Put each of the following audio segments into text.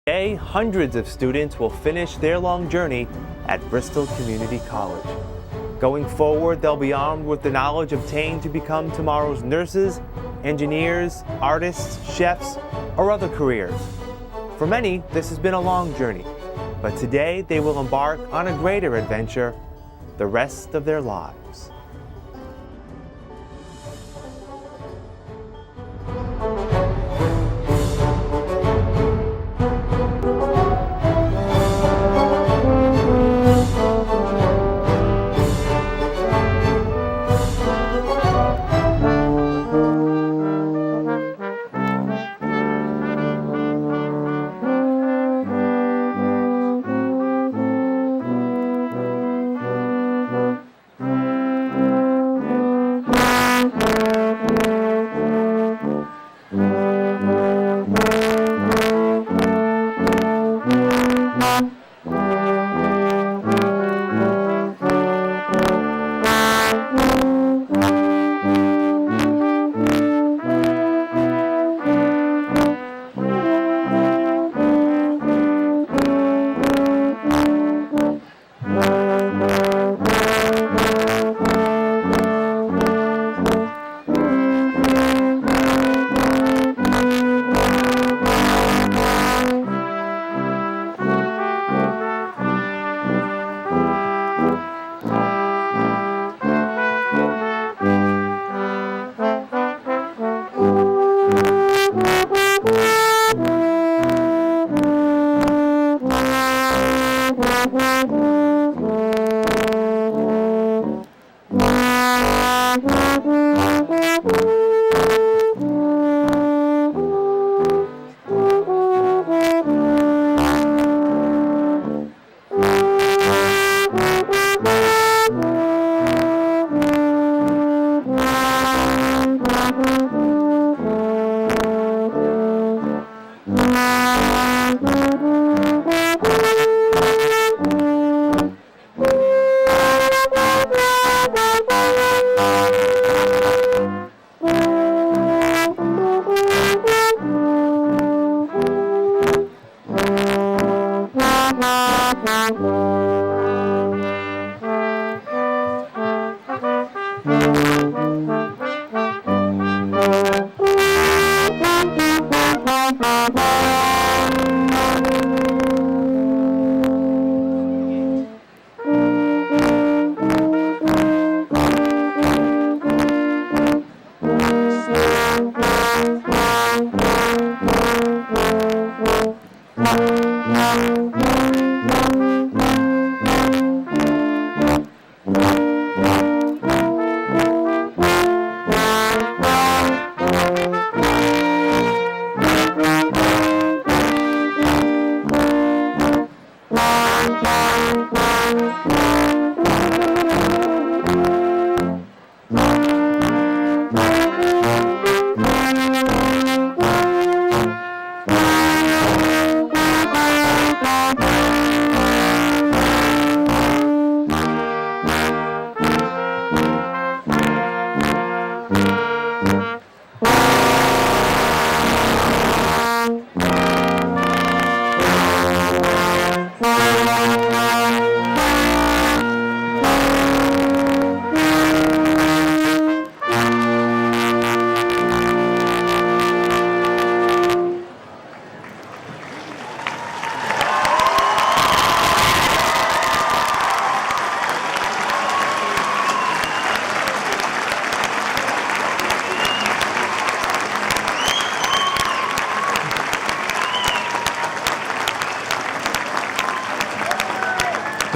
Today, hundreds of students will finish their long journey at Bristol Community College. Going forward, they'll be armed with the knowledge obtained to become tomorrow's nurses, engineers, artists, chefs, or other careers. For many, this has been a long journey, but today they will embark on a greater adventure the rest of their lives.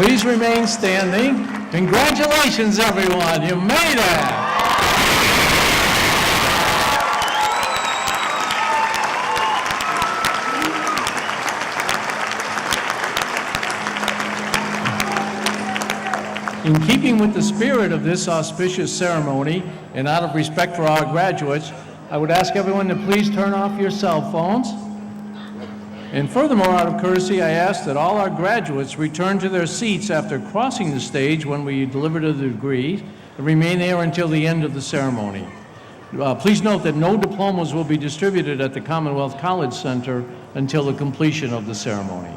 Please remain standing. Congratulations, everyone. You made it. In keeping with the spirit of this auspicious ceremony, and out of respect for our graduates, I would ask everyone to please turn off your cell phones. And furthermore, out of courtesy, I ask that all our graduates return to their seats after crossing the stage when we deliver the degrees and remain there until the end of the ceremony. Please note that no diplomas will be distributed at the Commonwealth College Center until the completion of the ceremony.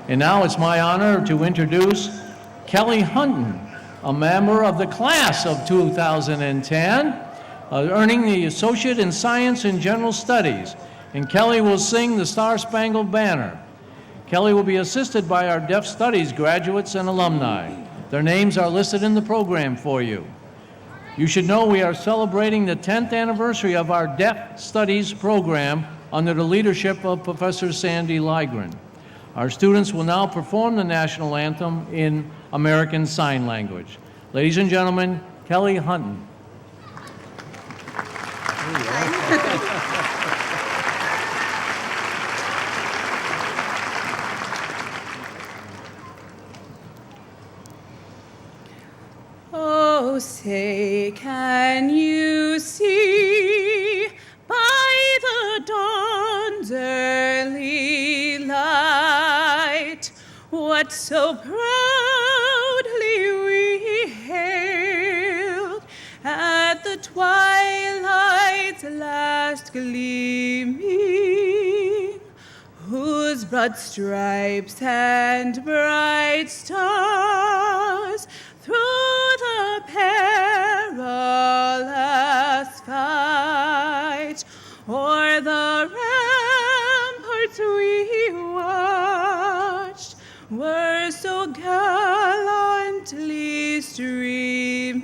And now it's my honor to introduce Kelly Hunton, a member of the class of 2010, earning the Associate in Science and General Studies. And Kelly will sing the Star-Spangled Banner. Kelly will be assisted by our Deaf Studies graduates and alumni. Their names are listed in the program for you. You should know we are celebrating the 10th anniversary of our Deaf Studies program under the leadership of Professor Sandy Ligren. Our students will now perform the national anthem in American Sign Language. Ladies and gentlemen, Kelly Hunton. Oh, say, can you see by the dawn's early light what so proudly we hailed at the twilight's last gleaming, whose broad stripes and bright stars through the perilous fight o'er the ramparts we watched were so gallantly streaming,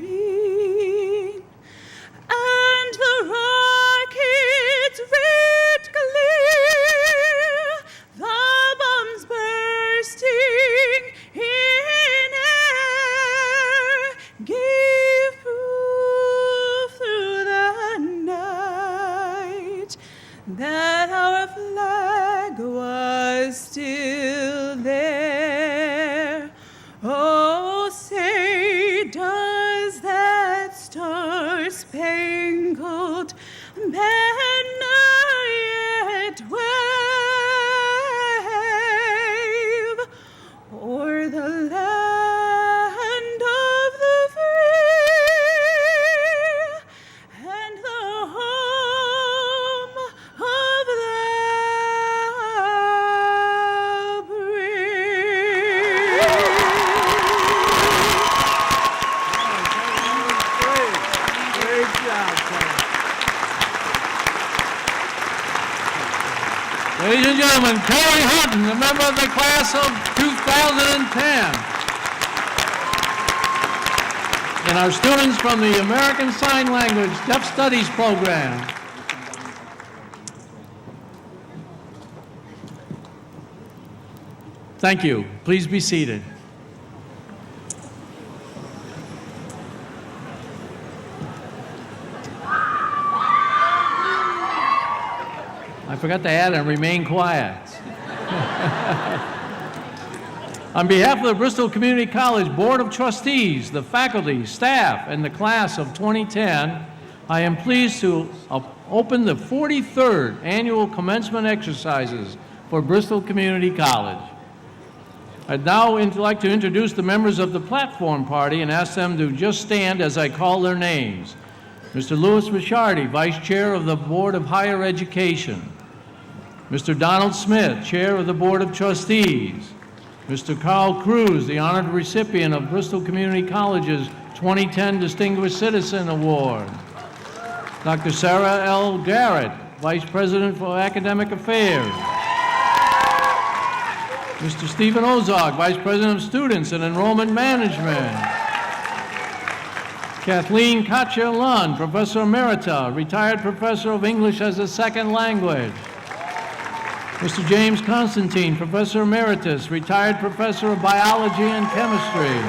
and the rockets' red glare, the bombs bursting in air, gave proof through the night that our flag was still there. Oh, say, does that star-spangled banner yet wave o'er the land of the free and the home of the brave? Great job, Kelly. Ladies and gentlemen, Kelly Hunton, a member of the class of 2010. And our students from the American Sign Language Deaf Studies program. Thank you. Please be seated. I forgot to add and remain quiet. On behalf of the Bristol Community College Board of Trustees, the faculty, staff, and the class of 2010, I am pleased to open the 43rd annual commencement exercises for Bristol Community College. I'd now like to introduce the members of the platform party and ask them to just stand as I call their names. Mr. Louis Ricciardi, Vice Chair of the Board of Higher Education. Mr. Donald Smith, Chair of the Board of Trustees. Mr. Carl Cruz, the honored recipient of Bristol Community College's 2010 Distinguished Citizen Award. Dr. Sarah L. Garrett, Vice President for Academic Affairs. Mr. Stephen Ozog, Vice President of Students and Enrollment Management. Kathleen Katja Lund, Professor Emerita, retired Professor of English as a Second Language. Mr. James Constantine, Professor Emeritus, retired Professor of Biology and Chemistry.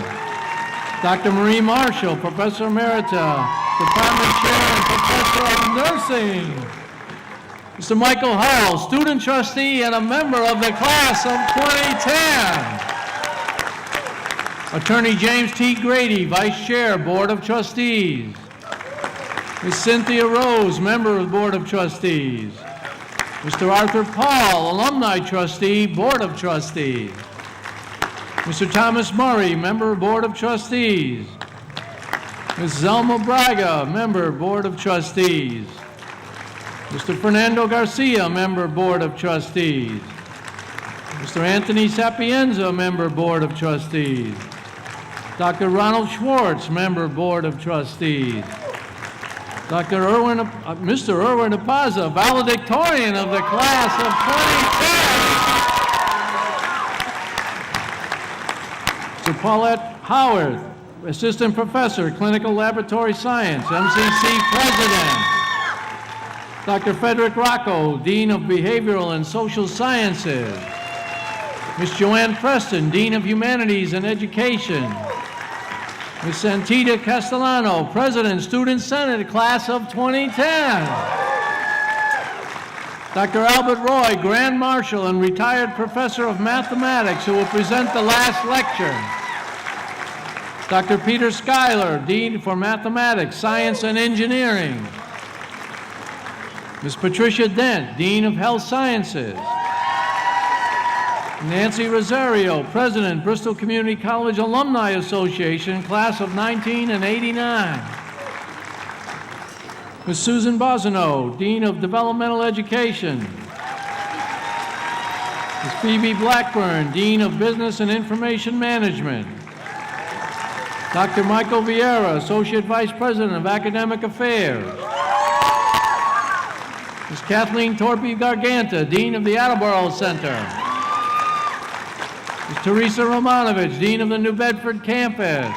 Dr. Marie Marshall, Professor Emerita, Department Chair and Professor of Nursing. Mr. Michael Hall, Student Trustee and a member of the class of 2010. Attorney James T. Grady, Vice Chair, Board of Trustees. Ms. Cynthia Rose, Member of the Board of Trustees. Mr. Arthur Paul, Alumni Trustee, Board of Trustees. Mr. Thomas Murray, Member of Board of Trustees. Ms. Zelma Braga, Member, Board of Trustees. Mr. Fernando Garcia, Member, Board of Trustees. Mr. Anthony Sapienza, Member, Board of Trustees. Dr. Ronald Schwartz, Member, Board of Trustees. Mr. Erwin Apaza, valedictorian of the class of 2010. Sir Paulette Howard, Assistant Professor, Clinical Laboratory Science, MCC President. Dr. Frederick Rocco, Dean of Behavioral and Social Sciences. Ms. Joanne Preston, Dean of Humanities and Education. Ms. Santita Castellano, President, Student Senate, Class of 2010. Dr. Albert Roy, Grand Marshal and retired Professor of Mathematics, who will present the last lecture. Dr. Peter Schuyler, Dean for Mathematics, Science and Engineering. Ms. Patricia Dent, Dean of Health Sciences. Nancy Rosario, President, Bristol Community College Alumni Association, Class of 1989. Ms. Susan Bosino, Dean of Developmental Education. Ms. Phoebe Blackburn, Dean of Business and Information Management. Dr. Michael Vieira, Associate Vice President of Academic Affairs. Ms. Kathleen Torpy Garganta, Dean of the Attleboro Center. Ms. Teresa Romanovich, Dean of the New Bedford Campus.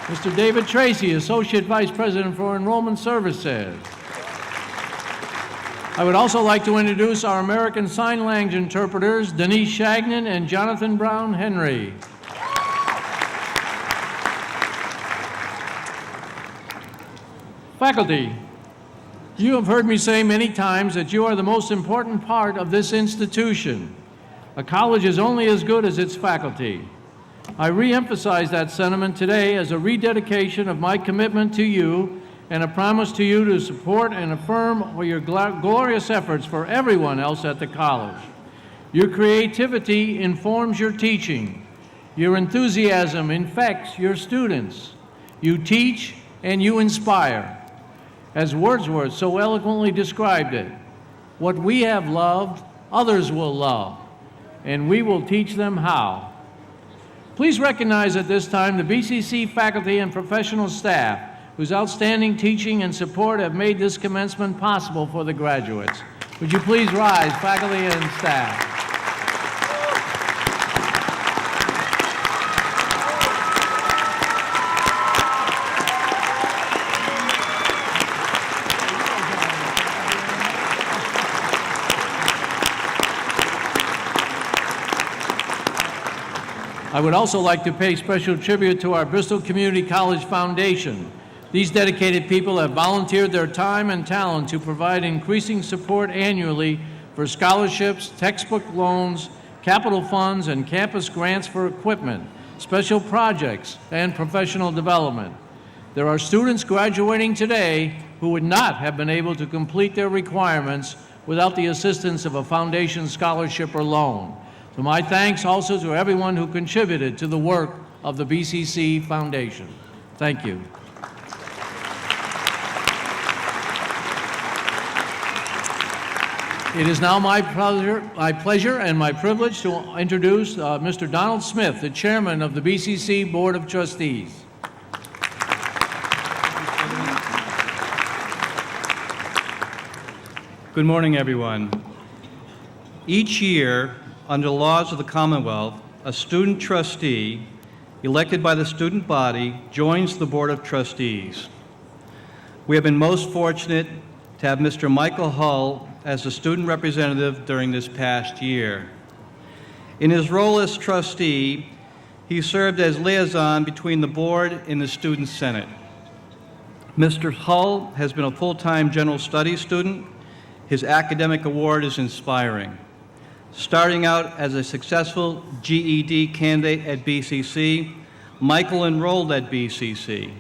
Mr. David Tracy, Associate Vice President for Enrollment Services. I would also like to introduce our American Sign Language interpreters, Denise Shagnon and Jonathan Brown Henry. Faculty, you have heard me say many times that you are the most important part of this institution. A college is only as good as its faculty. I re-emphasize that sentiment today as a rededication of my commitment to you and a promise to you to support and affirm your glorious efforts for everyone else at the college. Your creativity informs your teaching. Your enthusiasm infects your students. You teach and you inspire. As Wordsworth so eloquently described it, what we have loved, others will love, and we will teach them how. Please recognize at this time the BCC faculty and professional staff whose outstanding teaching and support have made this commencement possible for the graduates. Would you please rise, faculty and staff? I would also like to pay special tribute to our Bristol Community College Foundation. These dedicated people have volunteered their time and talent to provide increasing support annually for scholarships, textbook loans, capital funds, and campus grants for equipment, special projects, and professional development. There are students graduating today who would not have been able to complete their requirements without the assistance of a foundation scholarship or loan. So my thanks also to everyone who contributed to the work of the BCC Foundation. Thank you. It is now my pleasure and my privilege to introduce Mr. Donald Smith, the Chairman of the BCC Board of Trustees. Good morning, everyone. Each year, under the laws of the Commonwealth, a student trustee, elected by the student body, joins the Board of Trustees. We have been most fortunate to have Mr. Michael Hull as the student representative during this past year. In his role as trustee, he served as liaison between the board and the Student Senate. Mr. Hull has been a full-time general studies student. His academic award is inspiring. Starting out as a successful GED candidate at BCC, Michael enrolled at BCC.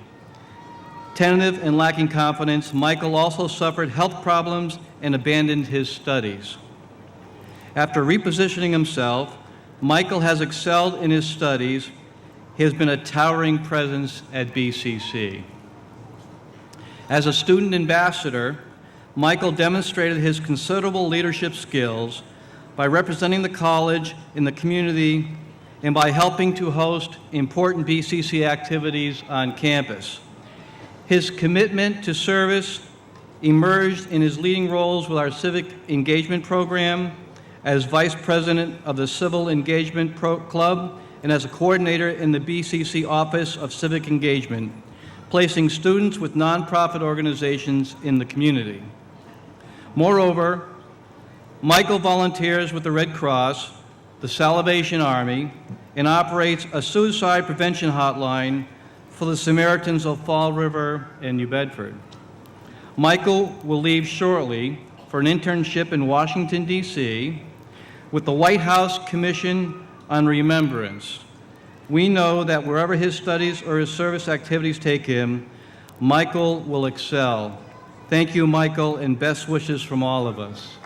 Tentative and lacking confidence, Michael also suffered health problems and abandoned his studies. After repositioning himself, Michael has excelled in his studies he has been a towering presence at BCC. As a student ambassador, Michael demonstrated his considerable leadership skills by representing the college in the community and by helping to host important BCC activities on campus. His commitment to service emerged in his leading roles with our civic engagement program, as vice president of the Civil Engagement Club, and as a coordinator in the BCC Office of Civic Engagement, placing students with nonprofit organizations in the community. Moreover, Michael volunteers with the Red Cross, the Salvation Army, and operates a suicide prevention hotline for the Samaritans of Fall River and New Bedford. Michael will leave shortly for an internship in Washington, D.C. with the White House Commission on Remembrance. We know that wherever his studies or his service activities take him, Michael will excel. Thank you, Michael, and best wishes from all of us.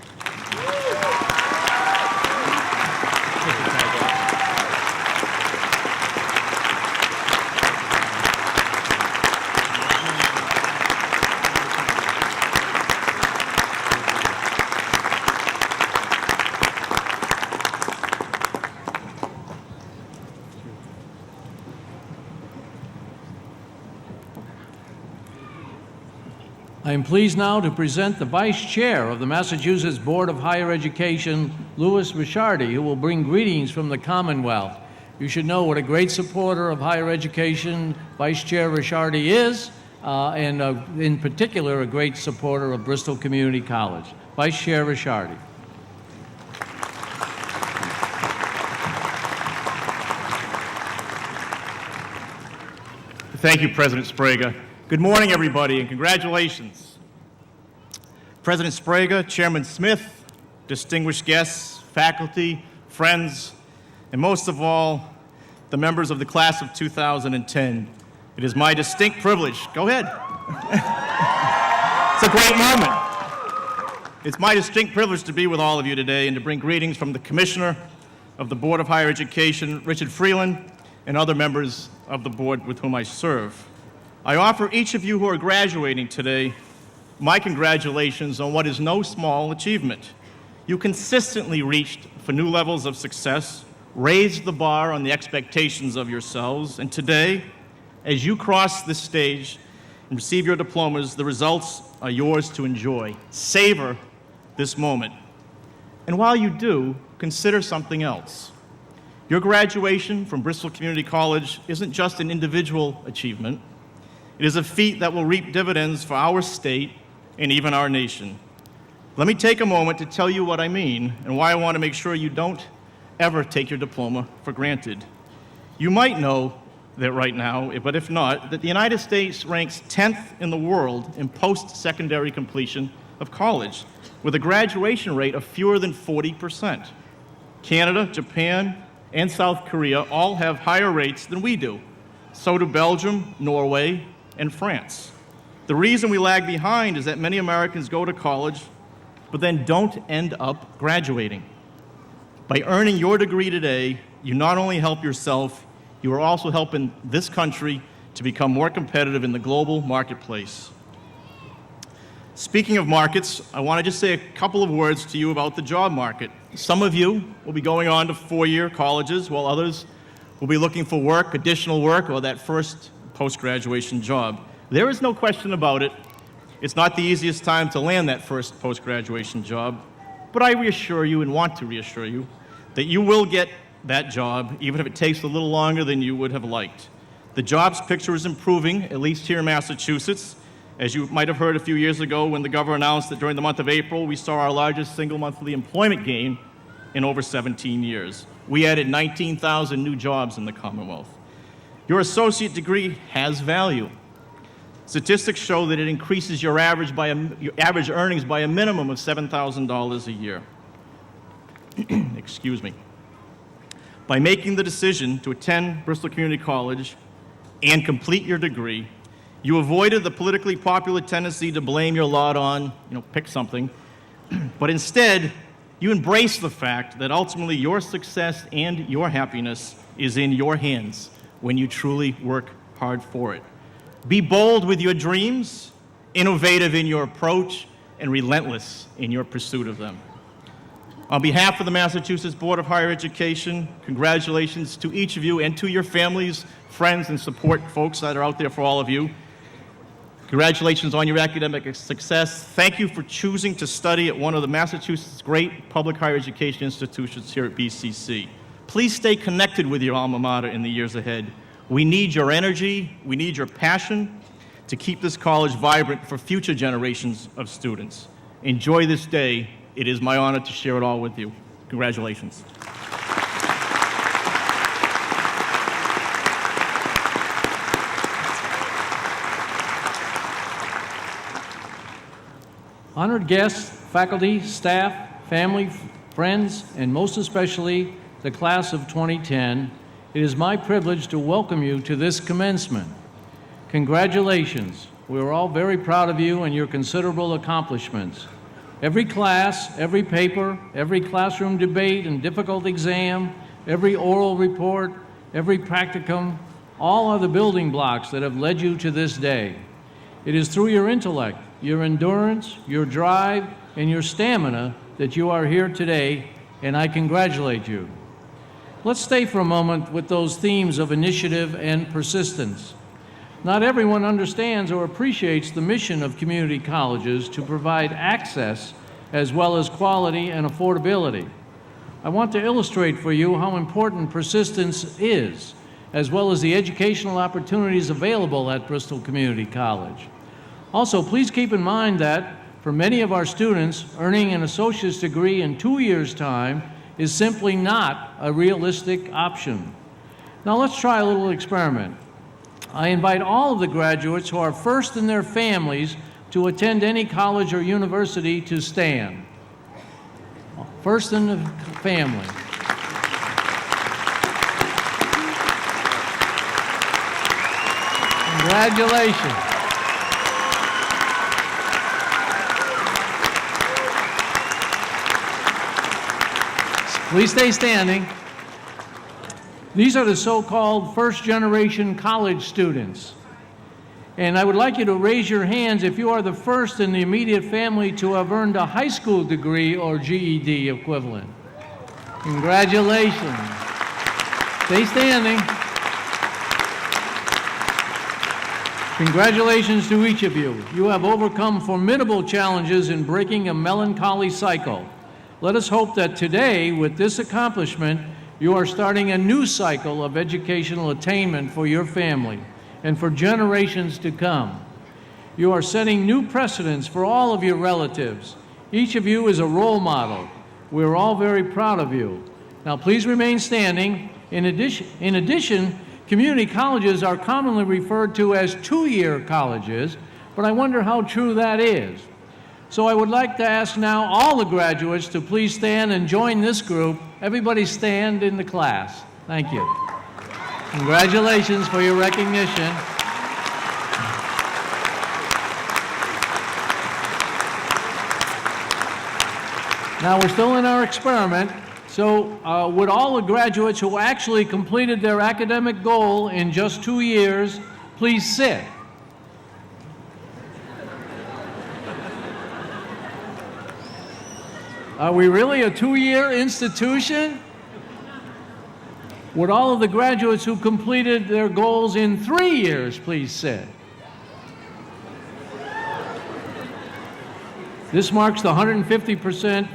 I am pleased now to present the Vice Chair of the Massachusetts Board of Higher Education, Louis Ricciardi, who will bring greetings from the Commonwealth. You should know what a great supporter of higher education Vice Chair Ricciardi is, and in particular, a great supporter of Bristol Community College. Vice Chair Ricciardi. Thank you, President Sprague. Good morning, everybody, and congratulations. President Sprague, Chairman Smith, distinguished guests, faculty, friends, and most of all, the members of the class of 2010. It is my distinct privilege. Go ahead. It's a great moment. It's my distinct privilege to be with all of you today and to bring greetings from the Commissioner of the Board of Higher Education, Richard Freeland, and other members of the board with whom I serve. I offer each of you who are graduating today my congratulations on what is no small achievement. You consistently reached for new levels of success, raised the bar on the expectations of yourselves, and today, as you cross this stage and receive your diplomas, the results are yours to enjoy. Savor this moment. And while you do, consider something else. Your graduation from Bristol Community College isn't just an individual achievement. It is a feat that will reap dividends for our state and even our nation. Let me take a moment to tell you what I mean and why I want to make sure you don't ever take your diploma for granted. You might know that right now, but if not, that the United States ranks 10th in the world in post-secondary completion of college, with a graduation rate of fewer than 40%. Canada, Japan, and South Korea all have higher rates than we do. So do Belgium, Norway, and France. The reason we lag behind is that many Americans go to college, but then don't end up graduating. By earning your degree today, you not only help yourself, you are also helping this country to become more competitive in the global marketplace. Speaking of markets, I want to just say a couple of words to you about the job market. Some of you will be going on to four-year colleges, while others will be looking for work, additional work, or that first post-graduation job. There is no question about it. It's not the easiest time to land that first post-graduation job, but I reassure you and want to reassure you that you will get that job, even if it takes a little longer than you would have liked. The jobs picture is improving, at least here in Massachusetts. As you might have heard a few years ago when the governor announced that during the month of April, we saw our largest single monthly employment gain in over 17 years. We added 19,000 new jobs in the Commonwealth. Your associate degree has value. Statistics show that it increases your average earnings by a minimum of $7,000 a year. Excuse me. By making the decision to attend Bristol Community College and complete your degree, you avoided the politically popular tendency to blame your lot on, pick something, but instead, you embrace the fact that ultimately your success and your happiness is in your hands, when you truly work hard for it. Be bold with your dreams, innovative in your approach, and relentless in your pursuit of them. On behalf of the Massachusetts Board of Higher Education, congratulations to each of you and to your families, friends, and support folks that are out there for all of you. Congratulations on your academic success. Thank you for choosing to study at one of the Massachusetts' great public higher education institutions here at BCC. Please stay connected with your alma mater in the years ahead. We need your energy, we need your passion to keep this college vibrant for future generations of students. Enjoy this day. It is my honor to share it all with you. Congratulations. Honored guests, faculty, staff, family, friends, and most especially the class of 2010, it is my privilege to welcome you to this commencement. Congratulations. We are all very proud of you and your considerable accomplishments. Every class, every paper, every classroom debate and difficult exam, every oral report, every practicum, all are the building blocks that have led you to this day. It is through your intellect, your endurance, your drive, and your stamina that you are here today, and I congratulate you. Let's stay for a moment with those themes of initiative and persistence. Not everyone understands or appreciates the mission of community colleges to provide access as well as quality and affordability. I want to illustrate for you how important persistence is, as well as the educational opportunities available at Bristol Community College. Also, please keep in mind that for many of our students, earning an associate's degree in 2 years' time is simply not a realistic option. Now let's try a little experiment. I invite all of the graduates who are first in their families to attend any college or university to stand. First in the family. Congratulations. Please stay standing. These are the so-called first-generation college students. And I would like you to raise your hands if you are the first in the immediate family to have earned a high school degree or GED equivalent. Congratulations. Stay standing. Congratulations to each of you. You have overcome formidable challenges in breaking a melancholy cycle. Let us hope that today, with this accomplishment, you are starting a new cycle of educational attainment for your family and for generations to come. You are setting new precedents for all of your relatives. Each of you is a role model. We're all very proud of you. Now, please remain standing. In addition, community colleges are commonly referred to as two-year colleges, but I wonder how true that is. So I would like to ask now all the graduates to please stand and join this group. Everybody stand in the class. Thank you. Congratulations for your recognition. Now we're still in our experiment, so would all the graduates who actually completed their academic goal in just 2 years please sit? Are we really a two-year institution? Would all of the graduates who completed their goals in 3 years please sit? This marks the 150%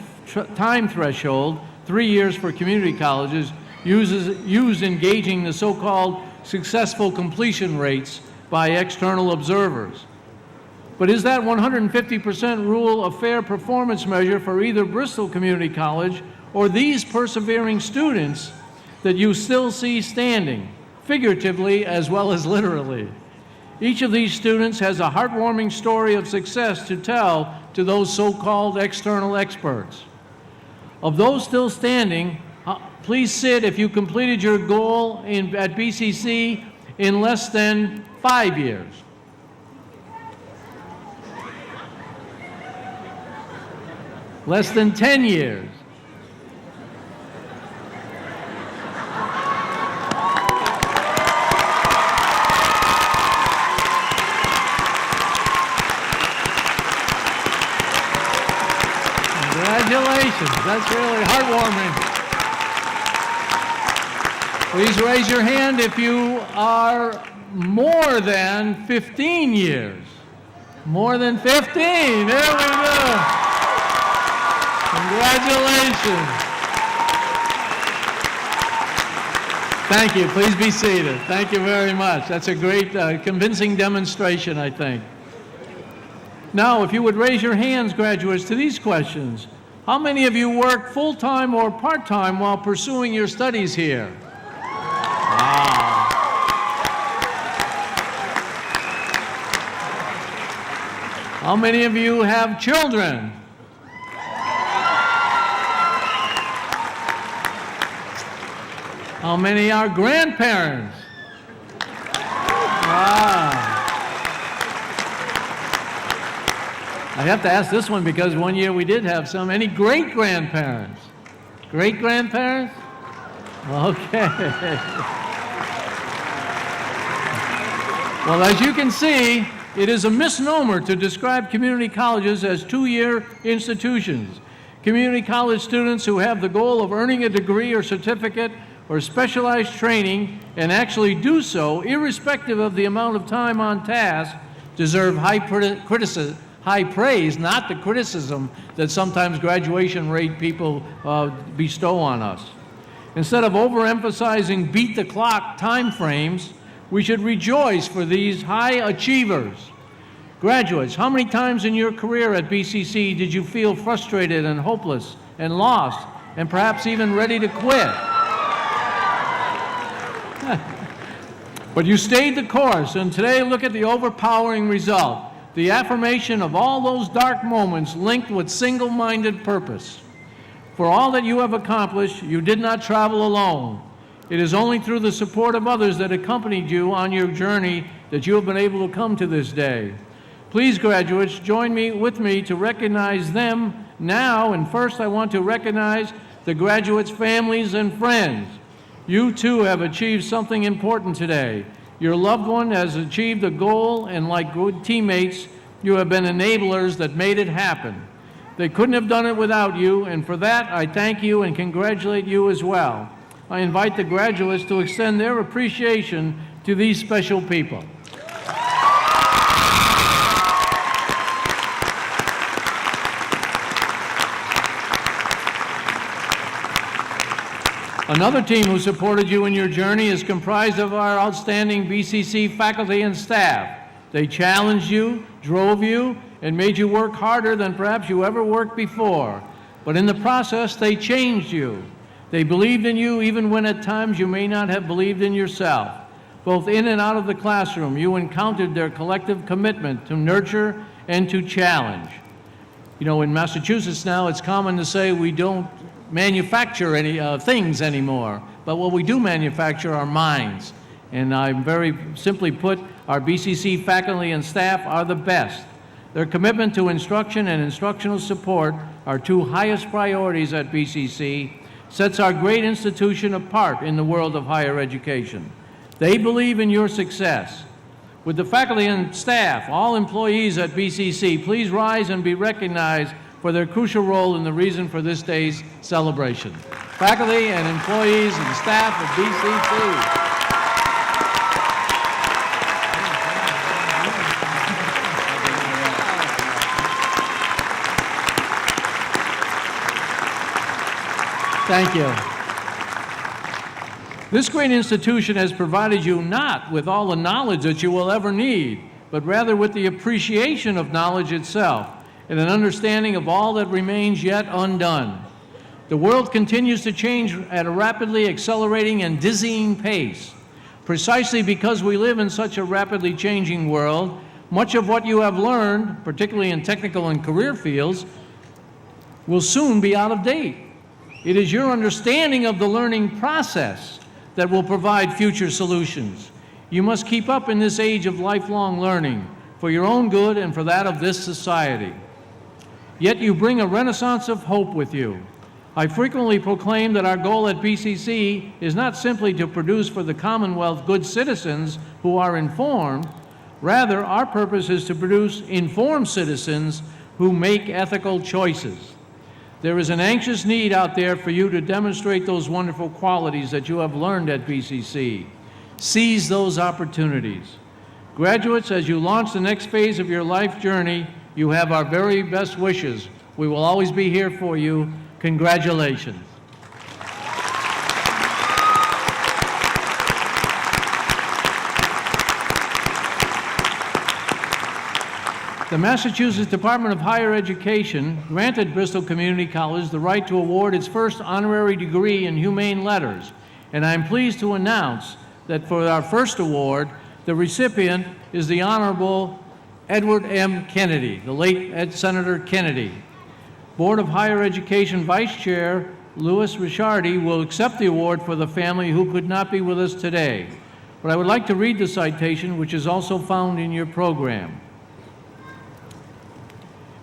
time threshold, 3 years for community colleges, used engaging the so-called successful completion rates by external observers. But is that 150% rule a fair performance measure for either Bristol Community College or these persevering students that you still see standing, figuratively as well as literally? Each of these students has a heartwarming story of success to tell to those so-called external experts. Of those still standing, please sit if you completed your goal at BCC in less than 5 years. Less than 10 years. That's really heartwarming. Please raise your hand if you are more than 15 years. More than 15. There we go. Congratulations. Thank you. Please be seated. Thank you very much. That's a great, convincing demonstration, I think. Now, if you would raise your hands, graduates, to these questions. How many of you work full-time or part-time while pursuing your studies here? Wow. How many of you have children? How many are grandparents? Wow. I have to ask this one because one year we did have some. Any great-grandparents? Great-grandparents? Okay. Well, as you can see, it is a misnomer to describe community colleges as two-year institutions. Community college students who have the goal of earning a degree or certificate or specialized training and actually do so, irrespective of the amount of time on task, deserve high praise, not the criticism that sometimes graduation rate people bestow on us. Instead of overemphasizing beat-the-clock time frames, we should rejoice for these high achievers. Graduates, how many times in your career at BCC did you feel frustrated and hopeless and lost and perhaps even ready to quit? But you stayed the course, and today look at the overpowering result, the affirmation of all those dark moments linked with single-minded purpose. For all that you have accomplished, you did not travel alone. It is only through the support of others that accompanied you on your journey that you have been able to come to this day. Please, graduates, join with me to recognize them now, and first I want to recognize the graduates' families and friends. You too have achieved something important today. Your loved one has achieved a goal, and like good teammates, you have been enablers that made it happen. They couldn't have done it without you, and for that I thank you and congratulate you as well. I invite the graduates to extend their appreciation to these special people. Another team who supported you in your journey is comprised of our outstanding BCC faculty and staff. They challenged you, drove you, and made you work harder than perhaps you ever worked before. But in the process, they changed you. They believed in you even when at times you may not have believed in yourself. Both in and out of the classroom, you encountered their collective commitment to nurture and to challenge. You know, in Massachusetts now, it's common to say we don't manufacture any things anymore, but what we do manufacture are minds. And I'm very simply put, our BCC faculty and staff are the best. Their commitment to instruction and instructional support, our two highest priorities at BCC, sets our great institution apart in the world of higher education. They believe in your success. Would the faculty and staff, all employees at BCC, please rise and be recognized for their crucial role in the reason for this day's celebration. Faculty and employees and staff of BCC. Thank you. This great institution has provided you not with all the knowledge that you will ever need, but rather with the appreciation of knowledge itself and an understanding of all that remains yet undone. The world continues to change at a rapidly accelerating and dizzying pace. Precisely because we live in such a rapidly changing world, much of what you have learned, particularly in technical and career fields, will soon be out of date. It is your understanding of the learning process that will provide future solutions. You must keep up in this age of lifelong learning for your own good and for that of this society. Yet you bring a renaissance of hope with you. I frequently proclaim that our goal at BCC is not simply to produce for the Commonwealth good citizens who are informed. Rather, our purpose is to produce informed citizens who make ethical choices. There is an anxious need out there for you to demonstrate those wonderful qualities that you have learned at BCC. Seize those opportunities. Graduates, as you launch the next phase of your life journey, you have our very best wishes. We will always be here for you. Congratulations. The Massachusetts Department of Higher Education granted Bristol Community College the right to award its first honorary degree in humane letters, and I am pleased to announce that for our first award, the recipient is the Honorable Edward M. Kennedy, the late Senator Kennedy. Board of Higher Education Vice Chair Louis Ricciardi will accept the award for the family who could not be with us today. But I would like to read the citation, which is also found in your program.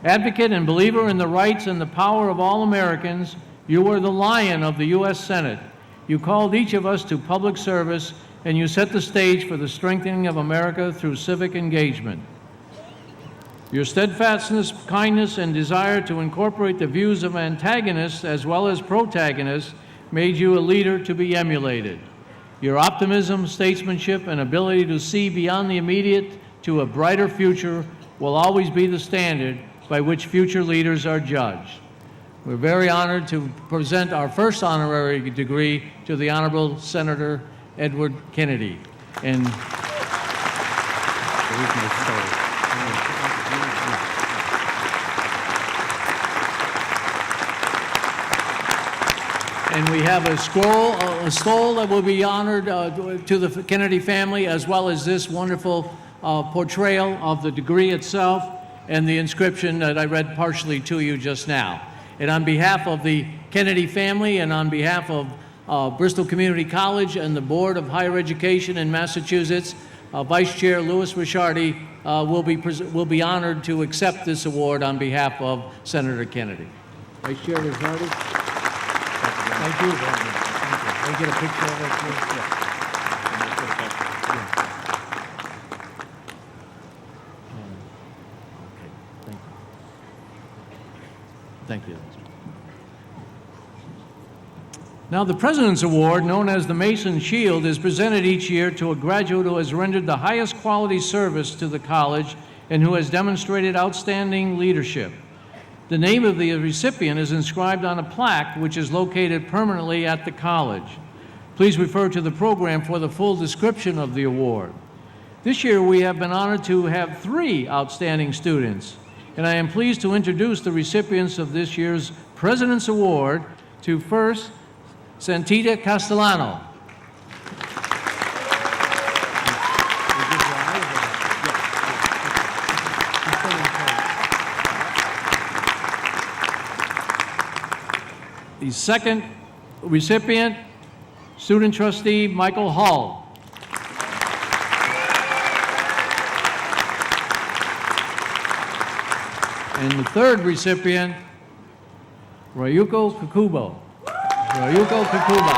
Advocate and believer in the rights and the power of all Americans, you were the lion of the U.S. Senate. You called each of us to public service, and you set the stage for the strengthening of America through civic engagement. Your steadfastness, kindness, and desire to incorporate the views of antagonists as well as protagonists made you a leader to be emulated. Your optimism, statesmanship, and ability to see beyond the immediate to a brighter future will always be the standard by which future leaders are judged. We're very honored to present our first honorary degree to the Honorable Senator Edward Kennedy. And we have a scroll that will be honored to the Kennedy family, as well as this wonderful portrayal of the degree itself and the inscription that I read partially to you just now. And on behalf of the Kennedy family and on behalf of Bristol Community College and the Board of Higher Education in Massachusetts, Vice Chair Louis Ricciardi will be honored to accept this award on behalf of Senator Kennedy. Vice Chair Ricciardi. Thank you very much. Thank you. Can I get a picture of it, please? Yeah. Thank you. Now, the President's Award, known as the Mason Shield, is presented each year to a graduate who has rendered the highest quality service to the college and who has demonstrated outstanding leadership. The name of the recipient is inscribed on a plaque which is located permanently at the college. Please refer to the program for the full description of the award. This year, we have been honored to have 3 outstanding students, and I am pleased to introduce the recipients of this year's President's Award to first, Santita Castellano. The second recipient, student trustee Michael Hull. And the third recipient, Rayuko Kakubo. Rayuko Kakuba.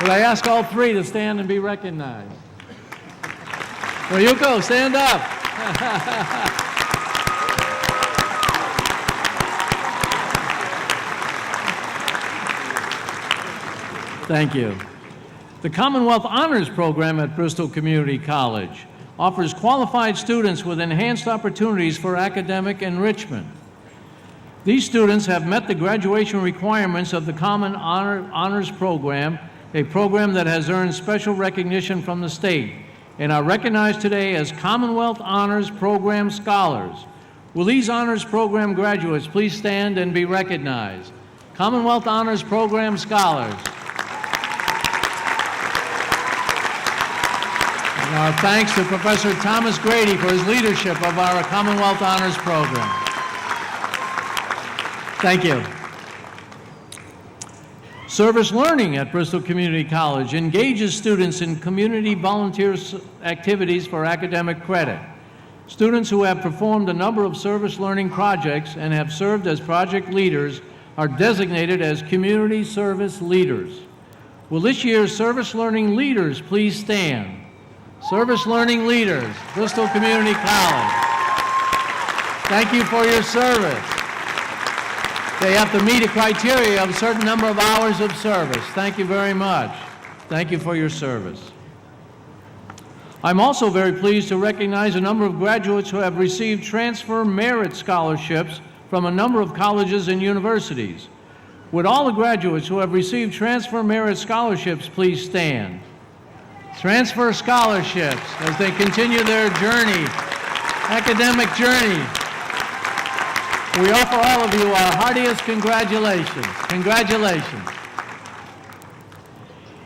Would I ask all 3 to stand and be recognized? Rayuko, stand up. Thank you. The Commonwealth Honors Program at Bristol Community College offers qualified students with enhanced opportunities for academic enrichment. These students have met the graduation requirements of the Common Honors Program, a program that has earned special recognition from the state, and are recognized today as Commonwealth Honors Program Scholars. Will these Honors Program graduates please stand and be recognized? Commonwealth Honors Program Scholars. And our thanks to Professor Thomas Grady for his leadership of our Commonwealth Honors Program. Thank you. Service Learning at Bristol Community College engages students in community volunteer activities for academic credit. Students who have performed a number of service learning projects and have served as project leaders are designated as community service leaders. Will this year's service learning leaders please stand? Service learning leaders, Bristol Community College. Thank you for your service. They have to meet a criteria of a certain number of hours of service. Thank you very much. Thank you for your service. I'm also very pleased to recognize a number of graduates who have received transfer merit scholarships from a number of colleges and universities. Would all the graduates who have received transfer merit scholarships please stand? Transfer scholarships as they continue their journey, academic journey. We offer all of you our heartiest congratulations. Congratulations.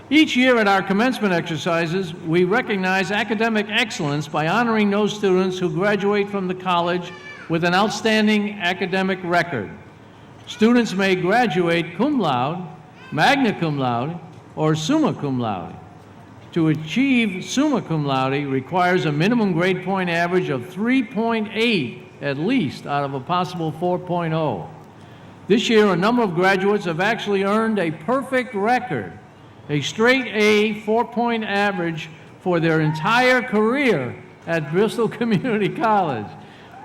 Each year at our commencement exercises, we recognize academic excellence by honoring those students who graduate from the college with an outstanding academic record. Students may graduate cum laude, magna cum laude, or summa cum laude. To achieve summa cum laude requires a minimum grade point average of 3.8 at least out of a possible 4.0. This year, a number of graduates have actually earned a perfect record, a straight A 4-point average for their entire career at Bristol Community College.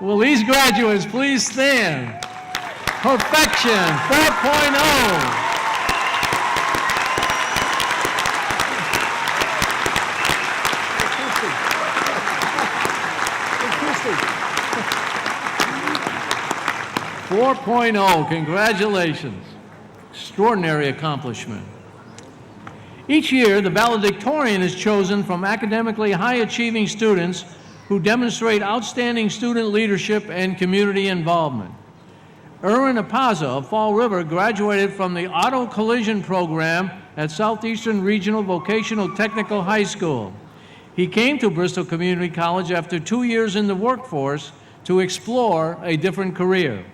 Will these graduates please stand? Perfection 4.0. 4.0, congratulations. Extraordinary accomplishment. Each year, the valedictorian is chosen from academically high-achieving students who demonstrate outstanding student leadership and community involvement. Erwin Apaza of Fall River graduated from the Auto Collision Program at Southeastern Regional Vocational Technical High School. He came to Bristol Community College after 2 years in the workforce to explore a different career.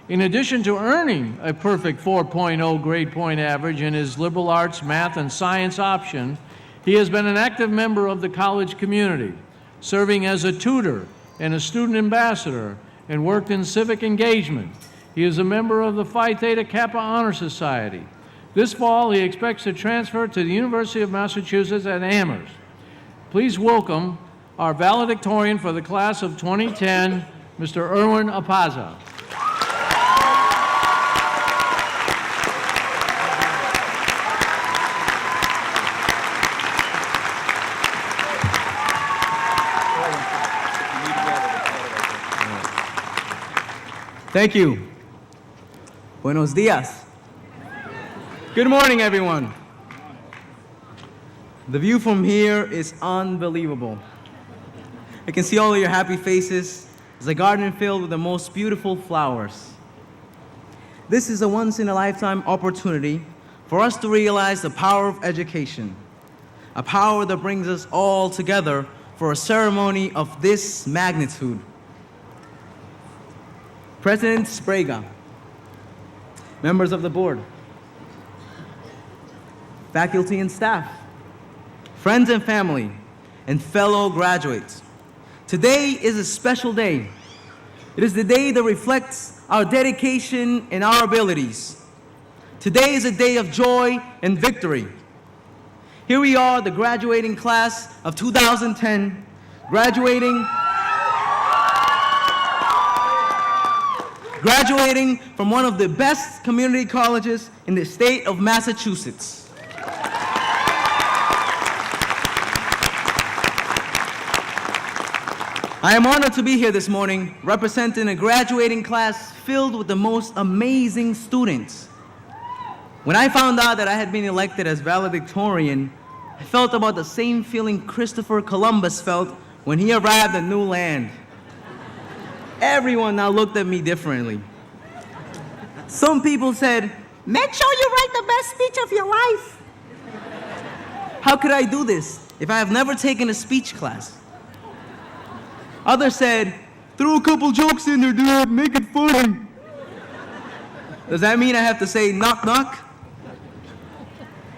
In addition to earning a perfect 4.0 grade point average in his liberal arts, math, and science option, he has been an active member of the college community, serving as a tutor and a student ambassador, and worked in civic engagement. He is a member of the Phi Theta Kappa Honor Society. This fall, he expects to transfer to the University of Massachusetts at Amherst. Please welcome our valedictorian for the class of 2010, Mr. Erwin Apaza. Thank you. Buenos dias. Good morning, everyone. The view from here is unbelievable. I can see all of your happy faces. It's a garden filled with the most beautiful flowers. This is a once-in-a-lifetime opportunity for us to realize the power of education, a power that brings us all together for a ceremony of this magnitude. President Sprague, members of the board, faculty and staff, friends and family, and fellow graduates. Today is a special day. It is the day that reflects our dedication and our abilities. Today is a day of joy and victory. Here we are, the graduating class of 2010, graduating from one of the best community colleges in the state of Massachusetts. I am honored to be here this morning representing a graduating class filled with the most amazing students. When I found out that I had been elected as valedictorian, I felt about the same feeling Christopher Columbus felt when he arrived at new land. Everyone now looked at me differently. Some people said, "Make sure you write the best speech of your life." How could I do this if I have never taken a speech class? Others said, "Throw a couple jokes in there, dude, make it funny." Does that mean I have to say knock knock?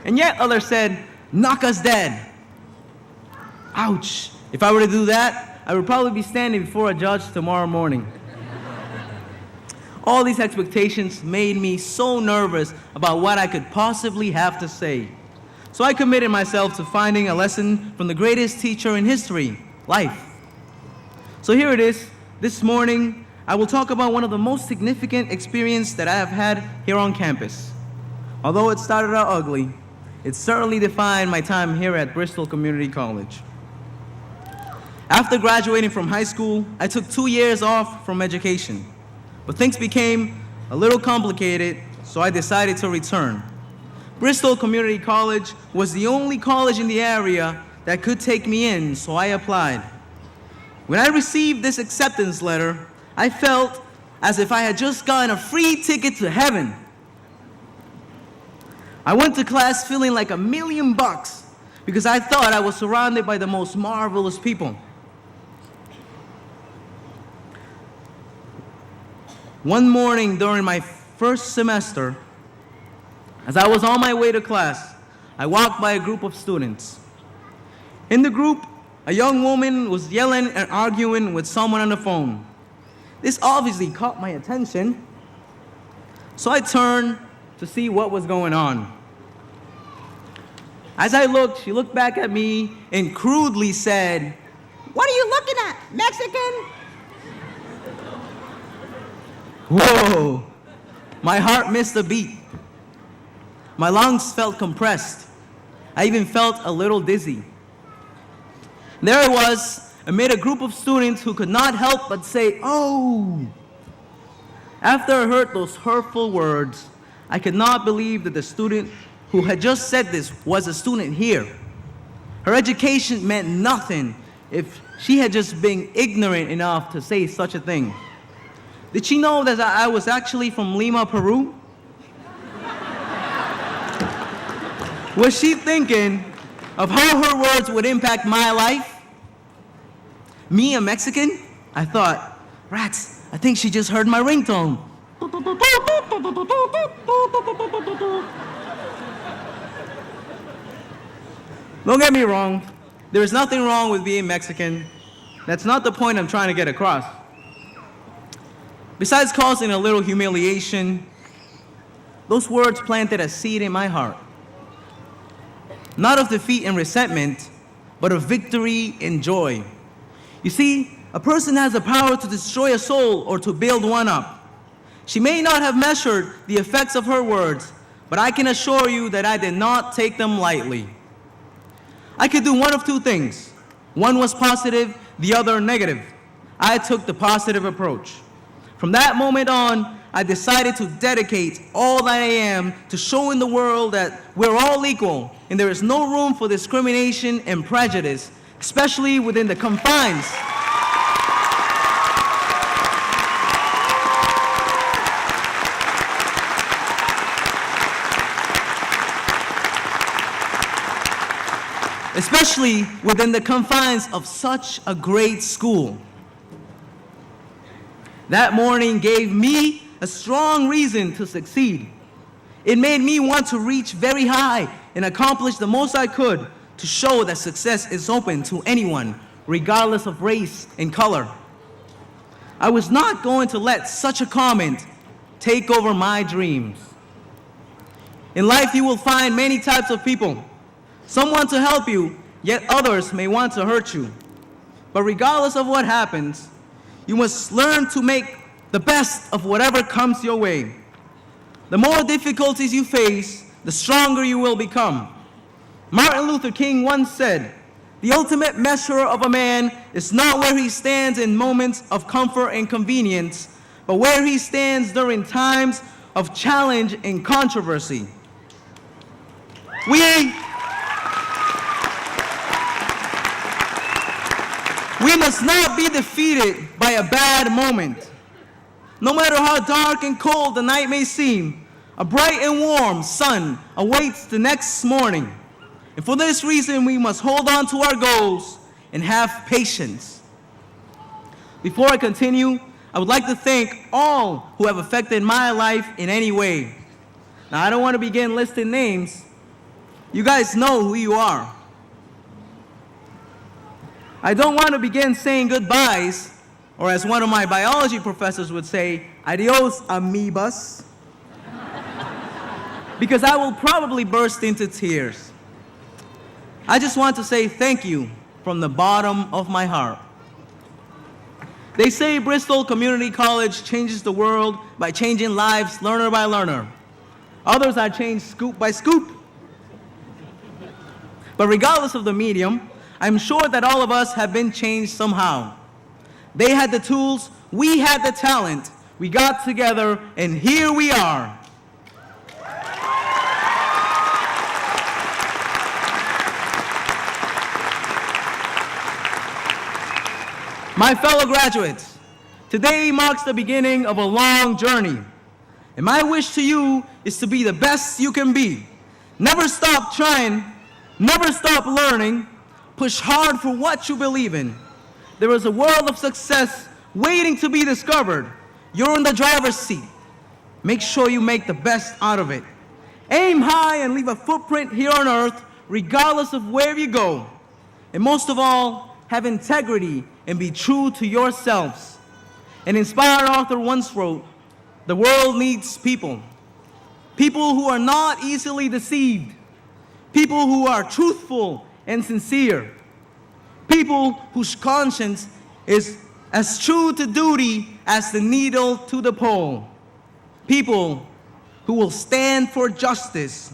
And yet others said, "Knock us dead." Ouch. If I were to do that, I would probably be standing before a judge tomorrow morning. All these expectations made me so nervous about what I could possibly have to say. So I committed myself to finding a lesson from the greatest teacher in history, life. So here it is. This morning, I will talk about one of the most significant experiences that I have had here on campus. Although it started out ugly, it certainly defined my time here at Bristol Community College. After graduating from high school, I took 2 years off from education, but things became a little complicated, so I decided to return. Bristol Community College was the only college in the area that could take me in, so I applied. When I received this acceptance letter, I felt as if I had just gotten a free ticket to heaven. I went to class feeling like $1,000,000 because I thought I was surrounded by the most marvelous people. One morning during my first semester, as I was on my way to class, I walked by a group of students. In the group, a young woman was yelling and arguing with someone on the phone. This obviously caught my attention, so I turned to see what was going on. As I looked, she looked back at me and crudely said, "What are you looking at, Mexican?" Whoa! My heart missed a beat. My lungs felt compressed. I even felt a little dizzy. There I was, amid a group of students who could not help but say, "Oh!" After I heard those hurtful words, I could not believe that the student who had just said this was a student here. Her education meant nothing if she had just been ignorant enough to say such a thing. Did she know that I was actually from Lima, Peru? Was she thinking of how her words would impact my life? Me, a Mexican? I thought, rats, I think she just heard my ringtone. Don't get me wrong, there is nothing wrong with being Mexican. That's not the point I'm trying to get across. Besides causing a little humiliation, those words planted a seed in my heart. Not of defeat and resentment, but of victory and joy. You see, a person has the power to destroy a soul or to build one up. She may not have measured the effects of her words, but I can assure you that I did not take them lightly. I could do one of two things. One was positive, the other negative. I took the positive approach. From that moment on, I decided to dedicate all that I am to showing the world that we're all equal and there is no room for discrimination and prejudice, especially within the confines of such a great school. That morning gave me a strong reason to succeed. It made me want to reach very high and accomplish the most I could to show that success is open to anyone, regardless of race and color. I was not going to let such a comment take over my dreams. In life, you will find many types of people. Some want to help you, yet others may want to hurt you. But regardless of what happens, you must learn to make the best of whatever comes your way. The more difficulties you face, the stronger you will become. Martin Luther King once said, "The ultimate measure of a man is not where he stands in moments of comfort and convenience, but where he stands during times of challenge and controversy." We must not be defeated by a bad moment. No matter how dark and cold the night may seem, a bright and warm sun awaits the next morning. And for this reason, we must hold on to our goals and have patience. Before I continue, I would like to thank all who have affected my life in any way. Now, I don't want to begin listing names. You guys know who you are. I don't want to begin saying goodbyes, or as one of my biology professors would say, adios, amoebas, because I will probably burst into tears. I just want to say thank you from the bottom of my heart. They say Bristol Community College changes the world by changing lives learner by learner. Others are changed scoop by scoop. But regardless of the medium, I'm sure that all of us have been changed somehow. They had the tools, we had the talent. We got together, and here we are. My fellow graduates, today marks the beginning of a long journey. And my wish to you is to be the best you can be. Never stop trying, never stop learning, push hard for what you believe in. There is a world of success waiting to be discovered. You're in the driver's seat. Make sure you make the best out of it. Aim high and leave a footprint here on earth, regardless of where you go. And most of all, have integrity and be true to yourselves. An inspired author once wrote, "The world needs people. People who are not easily deceived. People who are truthful and sincere. People whose conscience is as true to duty as the needle to the pole. People who will stand for justice,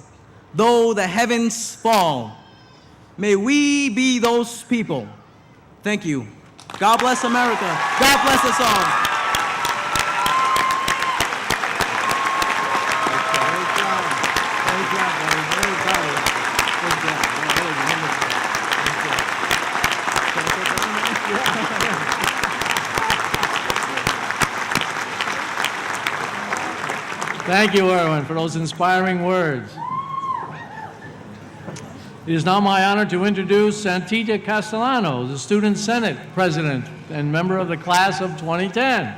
though the heavens fall." May we be those people. Thank you. God bless America. God bless us all. Thank you, Erwin, for those inspiring words. It is now my honor to introduce Santita Castellano, the Student Senate President and member of the class of 2010.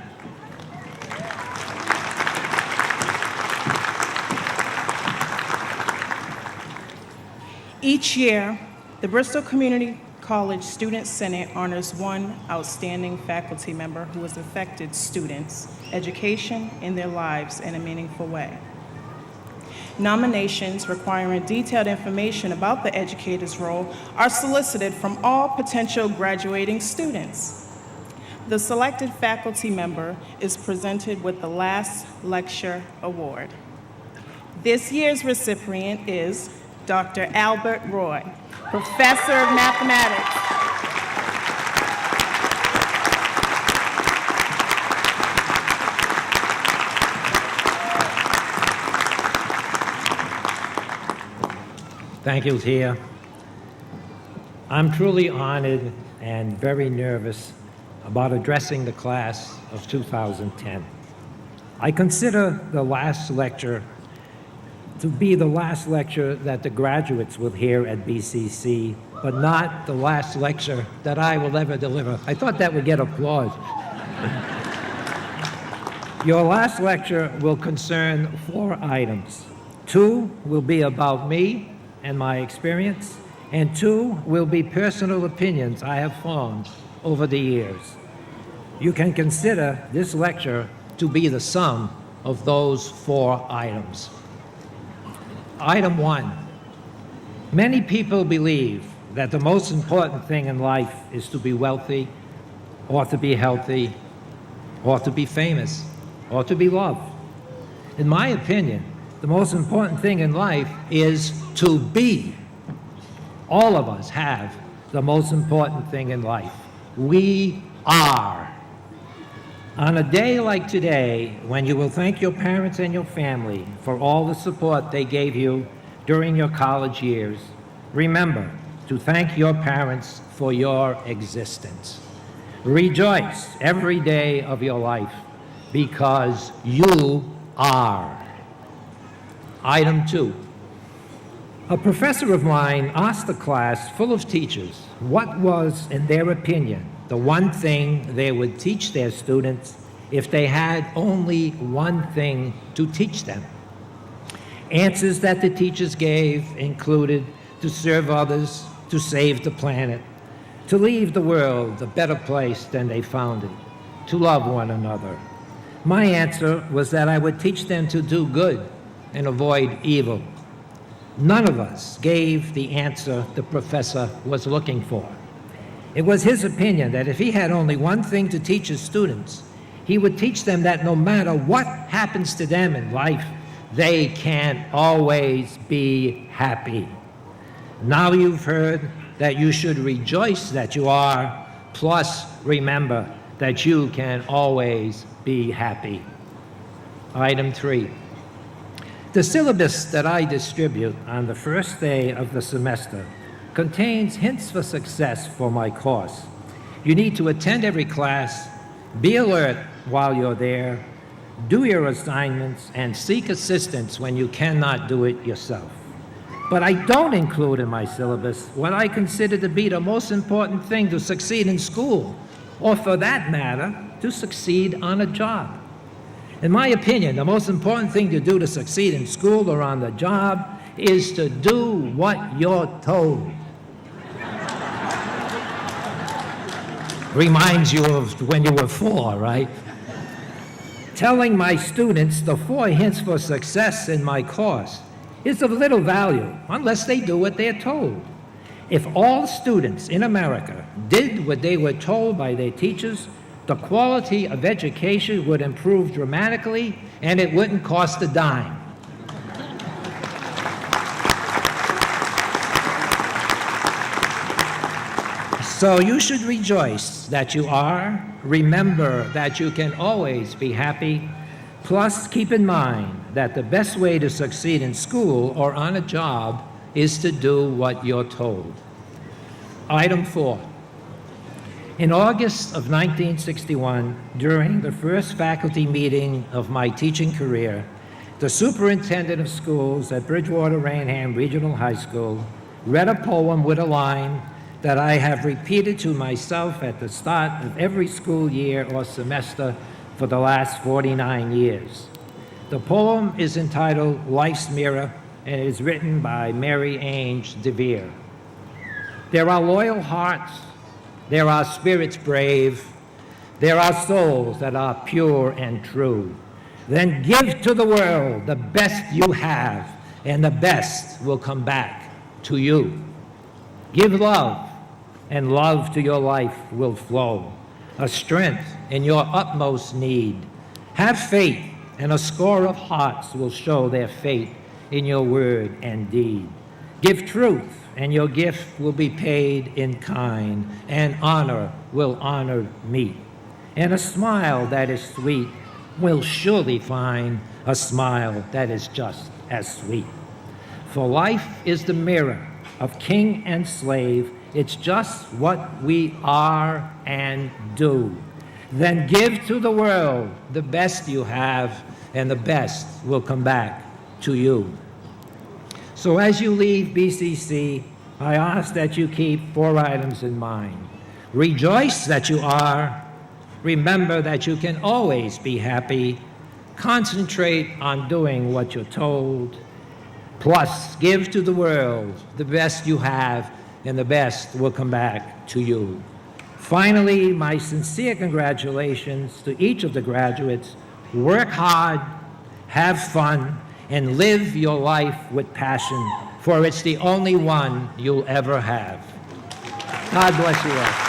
Each year, the Bristol Community College Student Senate honors one outstanding faculty member who has affected students' education and their lives in a meaningful way. Nominations requiring detailed information about the educator's role are solicited from all potential graduating students. The selected faculty member is presented with the Last Lecture Award. This year's recipient is Dr. Albert Roy, Professor of Mathematics. Thank you, Tia. I'm truly honored and very nervous about addressing the class of 2010. I consider the last lecture to be the last lecture that the graduates will hear at BCC, but not the last lecture that I will ever deliver. I thought that would get applause. Your last lecture will concern 4 items. 2 will be about me and my experience, and 2 will be personal opinions I have formed over the years. You can consider this lecture to be the sum of those 4 items. Item 1. Many people believe that the most important thing in life is to be wealthy, or to be healthy, or to be famous, or to be loved. In my opinion, the most important thing in life is to be. All of us have the most important thing in life. We are. On a day like today, when you will thank your parents and your family for all the support they gave you during your college years, remember to thank your parents for your existence. Rejoice every day of your life because you are. Item 2. A professor of mine asked a class full of teachers what was, in their opinion, the one thing they would teach their students if they had only one thing to teach them. Answers that the teachers gave included to serve others, to save the planet, to leave the world a better place than they found it, to love one another. My answer was that I would teach them to do good and avoid evil. None of us gave the answer the professor was looking for. It was his opinion that if he had only one thing to teach his students, he would teach them that no matter what happens to them in life, they can always be happy. Now you've heard that you should rejoice that you are, plus remember that you can always be happy. Item 3. The syllabus that I distribute on the first day of the semester contains hints for success for my course. You need to attend every class, be alert while you're there, do your assignments, and seek assistance when you cannot do it yourself. But I don't include in my syllabus what I consider to be the most important thing to succeed in school, or for that matter, to succeed on a job. In my opinion, the most important thing to do to succeed in school or on the job is to do what you're told. Reminds you of when you were 4, right? Telling my students the 4 hints for success in my course is of little value unless they do what they're told. If all students in America did what they were told by their teachers, the quality of education would improve dramatically and it wouldn't cost a dime. So you should rejoice that you are, remember that you can always be happy, plus keep in mind that the best way to succeed in school or on a job is to do what you're told. Item 4. In August of 1961, during the first faculty meeting of my teaching career, the superintendent of schools at Bridgewater-Rainham Regional High School read a poem with a line that I have repeated to myself at the start of every school year or semester for the last 49 years. The poem is entitled Life's Mirror and is written by Mary Ainge DeVere. There are loyal hearts, there are spirits brave, there are souls that are pure and true. Then give to the world the best you have, and the best will come back to you. Give love, and love to your life will flow, a strength in your utmost need. Have faith, and a score of hearts will show their faith in your word and deed. Give truth, and your gift will be paid in kind, and honor will honor meet. And a smile that is sweet will surely find a smile that is just as sweet. For life is the mirror of king and slave. It's just what we are and do. Then give to the world the best you have, and the best will come back to you. So as you leave BCC, I ask that you keep 4 items in mind. Rejoice that you are. Remember that you can always be happy. Concentrate on doing what you're told. Plus, give to the world the best you have, and the best will come back to you. Finally, my sincere congratulations to each of the graduates. Work hard, have fun, and live your life with passion, for it's the only one you'll ever have. God bless you all.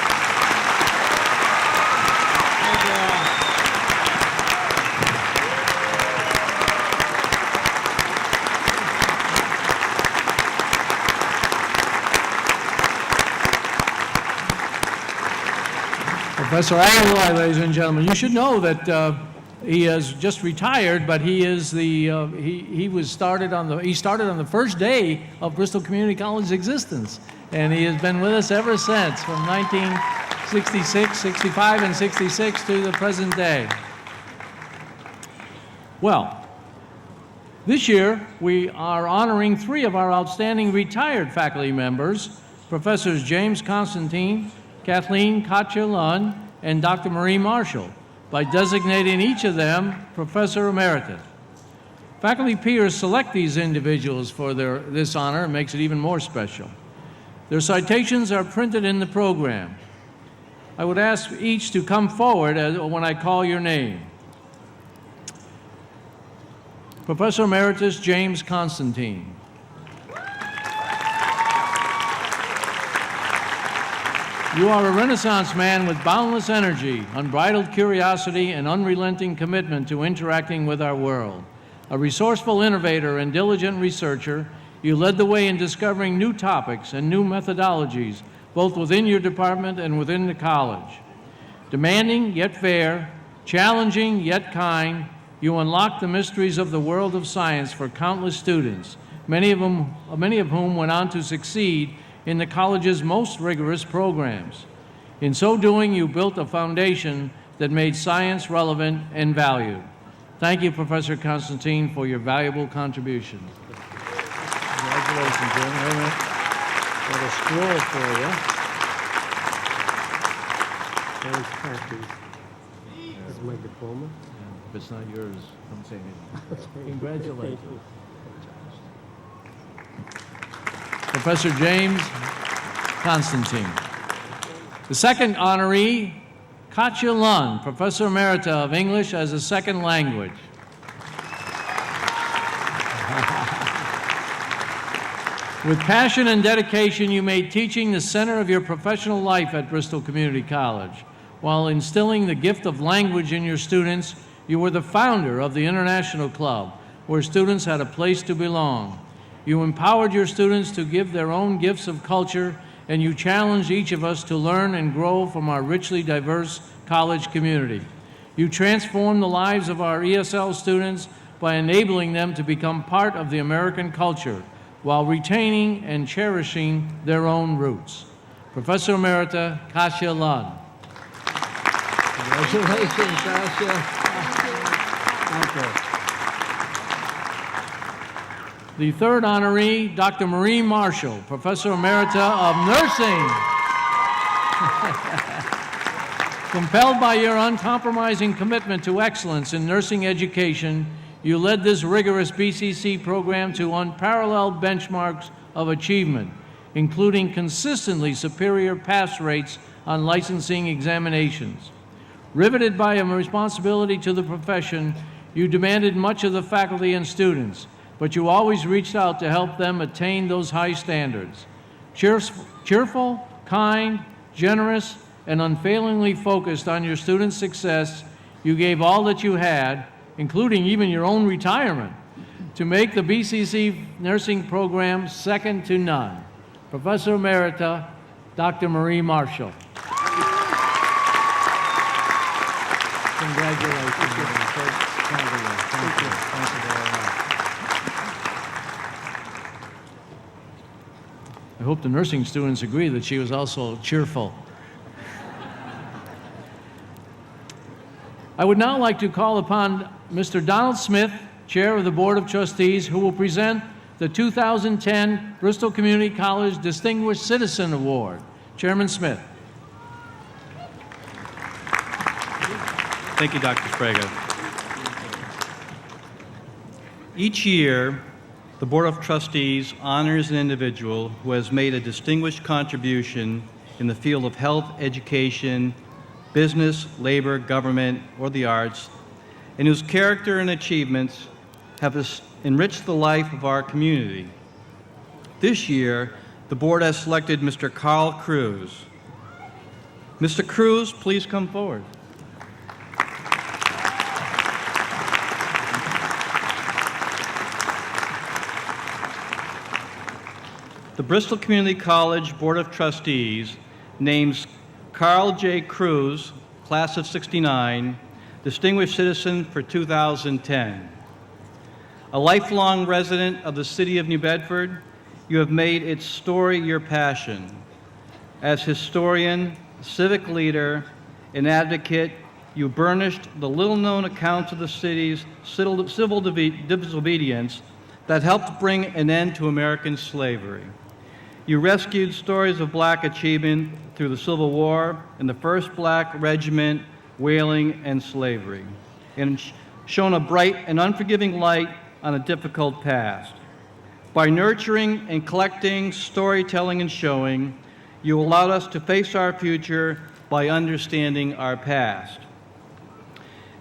Professor Aguilar, ladies and gentlemen, you should know that he has just retired, but he is the he started on the first day of Bristol Community College's existence, and he has been with us ever since, from 1966, 65, and 66 to the present day. Well, this year we are honoring 3 of our outstanding retired faculty members, Professors James Constantine, Kathleen Katja-Lund, and Dr. Marie Marshall, by designating each of them Professor Emeritus. Faculty peers select these individuals for this honor. It makes it even more special. Their citations are printed in the program. I would ask each to come forward when I call your name. Professor Emeritus James Constantine. You are a Renaissance man with boundless energy, unbridled curiosity, and unrelenting commitment to interacting with our world. A resourceful innovator and diligent researcher, you led the way in discovering new topics and new methodologies, both within your department and within the college. Demanding yet fair, challenging yet kind, you unlocked the mysteries of the world of science for countless students, many of whom went on to succeed in the college's most rigorous programs. In so doing, you built a foundation that made science relevant and valued. Thank you, Professor Constantine, for your valuable contribution. Congratulations, Jim. Wait a minute. Got a scroll for you. There's copies. This is my diploma. If it's not yours, don't say anything. Congratulations. Professor James Constantine. The second honoree, Katya Lund, Professor Emerita of English as a Second Language. With passion and dedication, you made teaching the center of your professional life at Bristol Community College. While instilling the gift of language in your students, you were the founder of the International Club, where students had a place to belong. You empowered your students to give their own gifts of culture, and you challenged each of us to learn and grow from our richly diverse college community. You transformed the lives of our ESL students by enabling them to become part of the American culture, while retaining and cherishing their own roots. Professor Emerita Katya Lund. Congratulations, Katya. Thank you. The third honoree, Dr. Marie Marshall, Professor Emerita of Nursing. Compelled by your uncompromising commitment to excellence in nursing education, you led this rigorous BCC program to unparalleled benchmarks of achievement, including consistently superior pass rates on licensing examinations. Riveted by a responsibility to the profession, you demanded much of the faculty and students, but you always reached out to help them attain those high standards. Cheerful, kind, generous, and unfailingly focused on your students' success, you gave all that you had, including even your own retirement, to make the BCC nursing program second to none. Professor Emerita, Dr. Marie Marshall. Congratulations. Thank you. Thank you very much. I hope the nursing students agree that she was also cheerful. I would now like to call upon Mr. Donald Smith, Chair of the Board of Trustees, who will present the 2010 Bristol Community College Distinguished Citizen Award. Chairman Smith. Thank you, Dr. Sprague. Each year, the Board of Trustees honors an individual who has made a distinguished contribution in the field of health, education, business, labor, government, or the arts, and whose character and achievements have enriched the life of our community. This year, the board has selected Mr. Carl Cruz. Mr. Cruz, please come forward. The Bristol Community College Board of Trustees names Carl J. Cruz, class of '69, Distinguished Citizen for 2010. A lifelong resident of the city of New Bedford, you have made its story your passion. As historian, civic leader, and advocate, you burnished the little-known accounts of the city's civil disobedience that helped bring an end to American slavery. You rescued stories of black achievement through the Civil War and the 1st Black Regiment, whaling, and slavery, and shone a bright and unforgiving light on a difficult past. By nurturing and collecting, storytelling, and showing, you allowed us to face our future by understanding our past.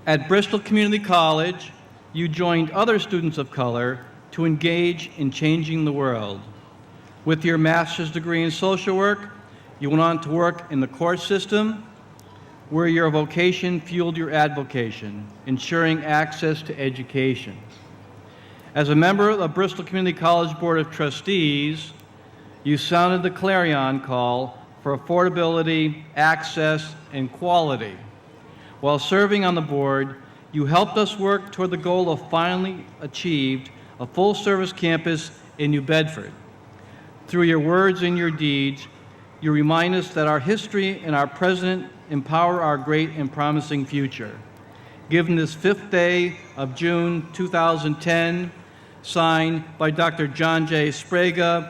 At Bristol Community College, you joined other students of color to engage in changing the world. With your master's degree in social work, You went on to work in the court system, where your vocation fueled your advocation, ensuring access to education. As a member of the Bristol Community College Board of Trustees, you sounded the clarion call for affordability, access, and quality. While serving on the board, you helped us work toward the goal of finally achieved a full-service campus in New Bedford. Through your words and your deeds, you remind us that our history and our present empower our great and promising future. Given this 5th day of June 2010, signed by Dr. John J. Sprague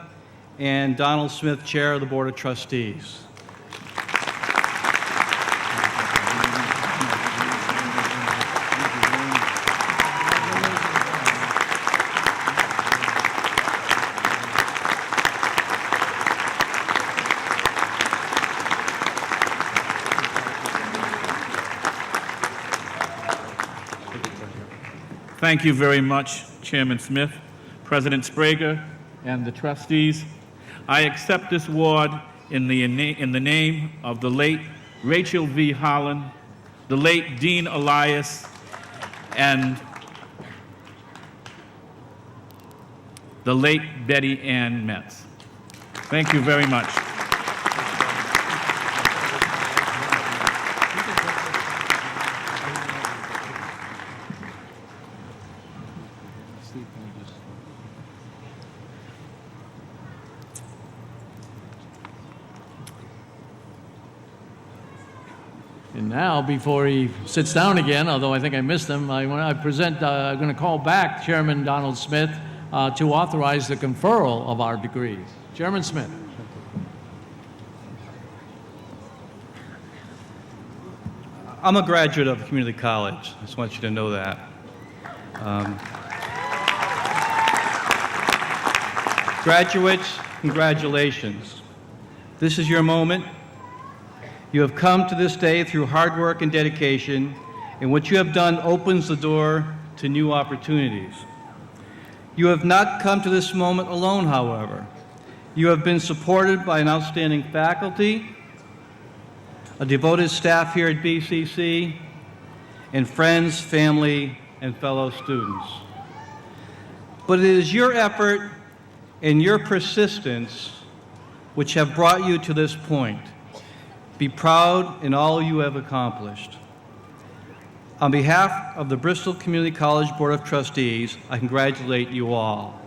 and Donald Smith, Chair of the Board of Trustees. Thank you very much, Chairman Smith, President Sprague, and the trustees. I accept this award in the name of the late Rachel V. Holland, the late Dean Elias, and the late Betty Ann Metz. Thank you very much. And now, before he sits down again, although I think I missed him, I'm going to call back Chairman Donald Smith to authorize the conferral of our degrees. Chairman Smith. I'm a graduate of community college. I just want you to know that. Graduates, congratulations. This is your moment. You have come to this day through hard work and dedication, and what you have done opens the door to new opportunities. You have not come to this moment alone, however. You have been supported by an outstanding faculty, a devoted staff here at BCC, and friends, family, and fellow students. But it is your effort and your persistence which have brought you to this point. Be proud in all you have accomplished. On behalf of the Bristol Community College Board of Trustees, I congratulate you all.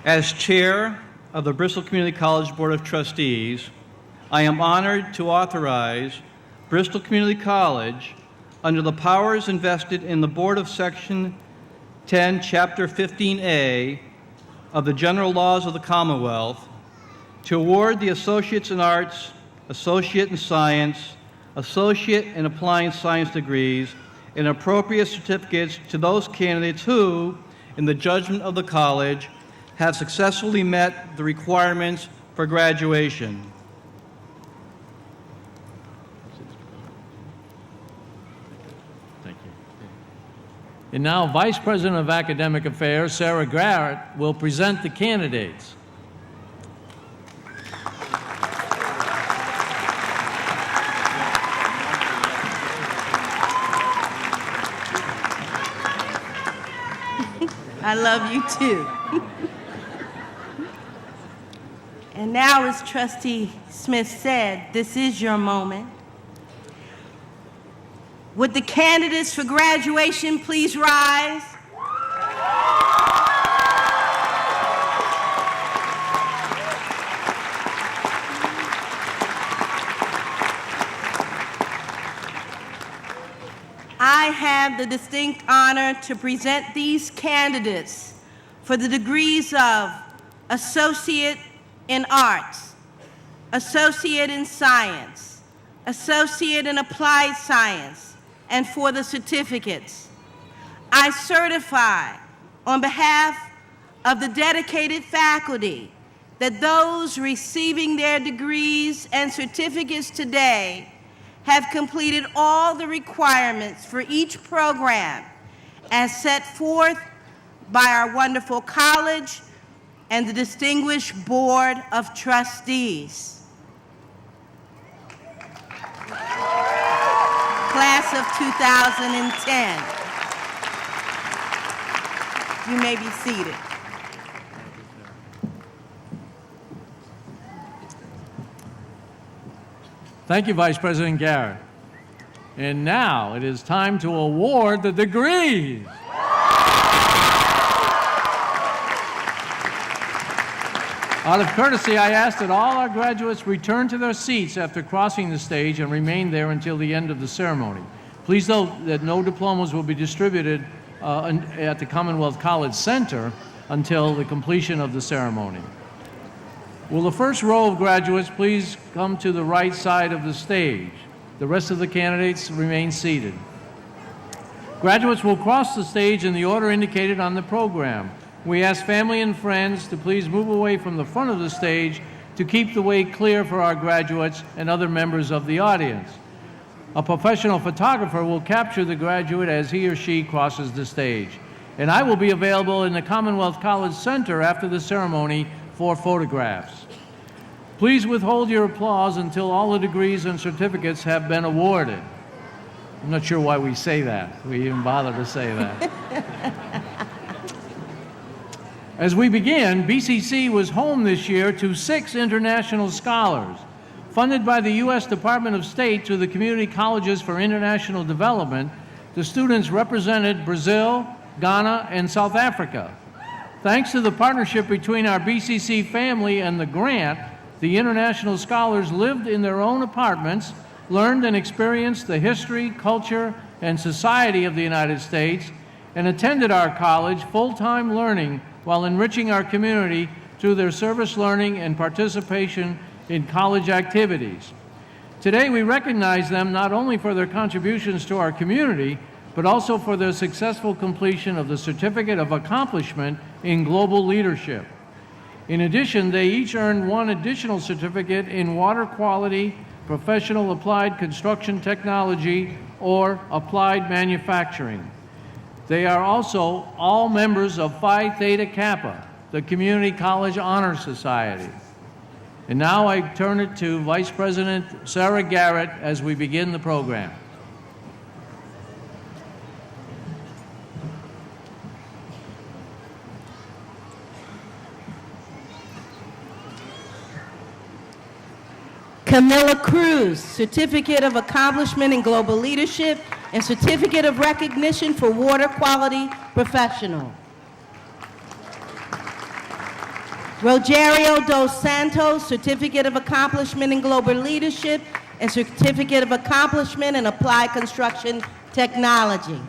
As chair of the Bristol Community College Board of Trustees, I am honored to authorize Bristol Community College, under the powers invested in the Board of Section 10, Chapter 15A of the General Laws of the Commonwealth, to award the Associates in Arts, Associate in Science, Associate in Applying Science degrees, and appropriate certificates to those candidates who, in the judgment of the college, have successfully met the requirements for graduation. And now, Vice President of Academic Affairs, Sarah Garrett, will present the candidates. I love you too. And now, as Trustee Smith said, this is your moment. Would the candidates for graduation please rise? I have the distinct honor to present these candidates for the degrees of Associate in Arts, Associate in Science, Associate in Applied Science, and for the certificates. I certify on behalf of the dedicated faculty that those receiving their degrees and certificates today have completed all the requirements for each program as set forth by our wonderful college and the distinguished Board of Trustees. Class of 2010. You may be seated. Thank you, Vice President Garrett. And now it is time to award the degrees. Out of courtesy, I ask that all our graduates return to their seats after crossing the stage and remain there until the end of the ceremony. Please note that no diplomas will be distributed at the Commonwealth College Center until the completion of the ceremony. Will the first row of graduates please come to the right side of the stage? The rest of the candidates remain seated. Graduates will cross the stage in the order indicated on the program. We ask family and friends to please move away from the front of the stage to keep the way clear for our graduates and other members of the audience. A professional photographer will capture the graduate as he or she crosses the stage. And I will be available in the Commonwealth College Center after the ceremony for photographs. Please withhold your applause until all the degrees and certificates have been awarded. I'm not sure why we say that. We even bother to say that. As we begin, BCC was home this year to 6 international scholars. Funded by the U.S. Department of State to the Community Colleges for International Development, the students represented Brazil, Ghana, and South Africa. Thanks to the partnership between our BCC family and the grant, the international scholars lived in their own apartments, learned and experienced the history, culture, and society of the United States, and attended our college full-time learning while enriching our community through their service learning and participation in college activities. Today, we recognize them not only for their contributions to our community, but also for their successful completion of the Certificate of Accomplishment in Global Leadership. In addition, they each earned 1 additional certificate in Water Quality, Professional Applied Construction Technology, or Applied Manufacturing. They are also all members of Phi Theta Kappa, the Community College Honor Society. And now I turn it to Vice President Sarah Garrett as we begin the program. Camilla Cruz, Certificate of Accomplishment in Global Leadership and Certificate of Recognition for Water Quality Professional. Rogerio dos Santos, Certificate of Accomplishment in Global Leadership and Certificate of Accomplishment in Applied Construction Technology.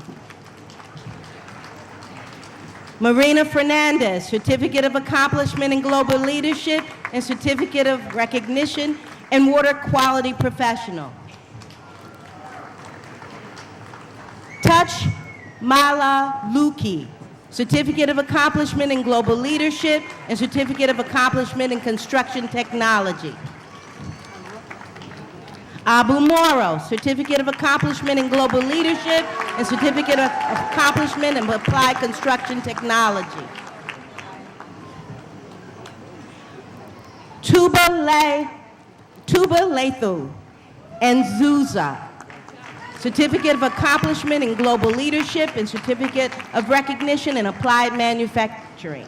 Marina Fernandez, Certificate of Accomplishment in Global Leadership and Certificate of Recognition in Water Quality Professional. Touch Mala Luki, Certificate of Accomplishment in Global Leadership and Certificate of Accomplishment in Construction Technology. Abu Moro, Certificate of Accomplishment in Global Leadership and Certificate of Accomplishment in Applied Construction Technology. Tuba Lethu and Zuza, Certificate of Accomplishment in Global Leadership and Certificate of Recognition in Applied Manufacturing.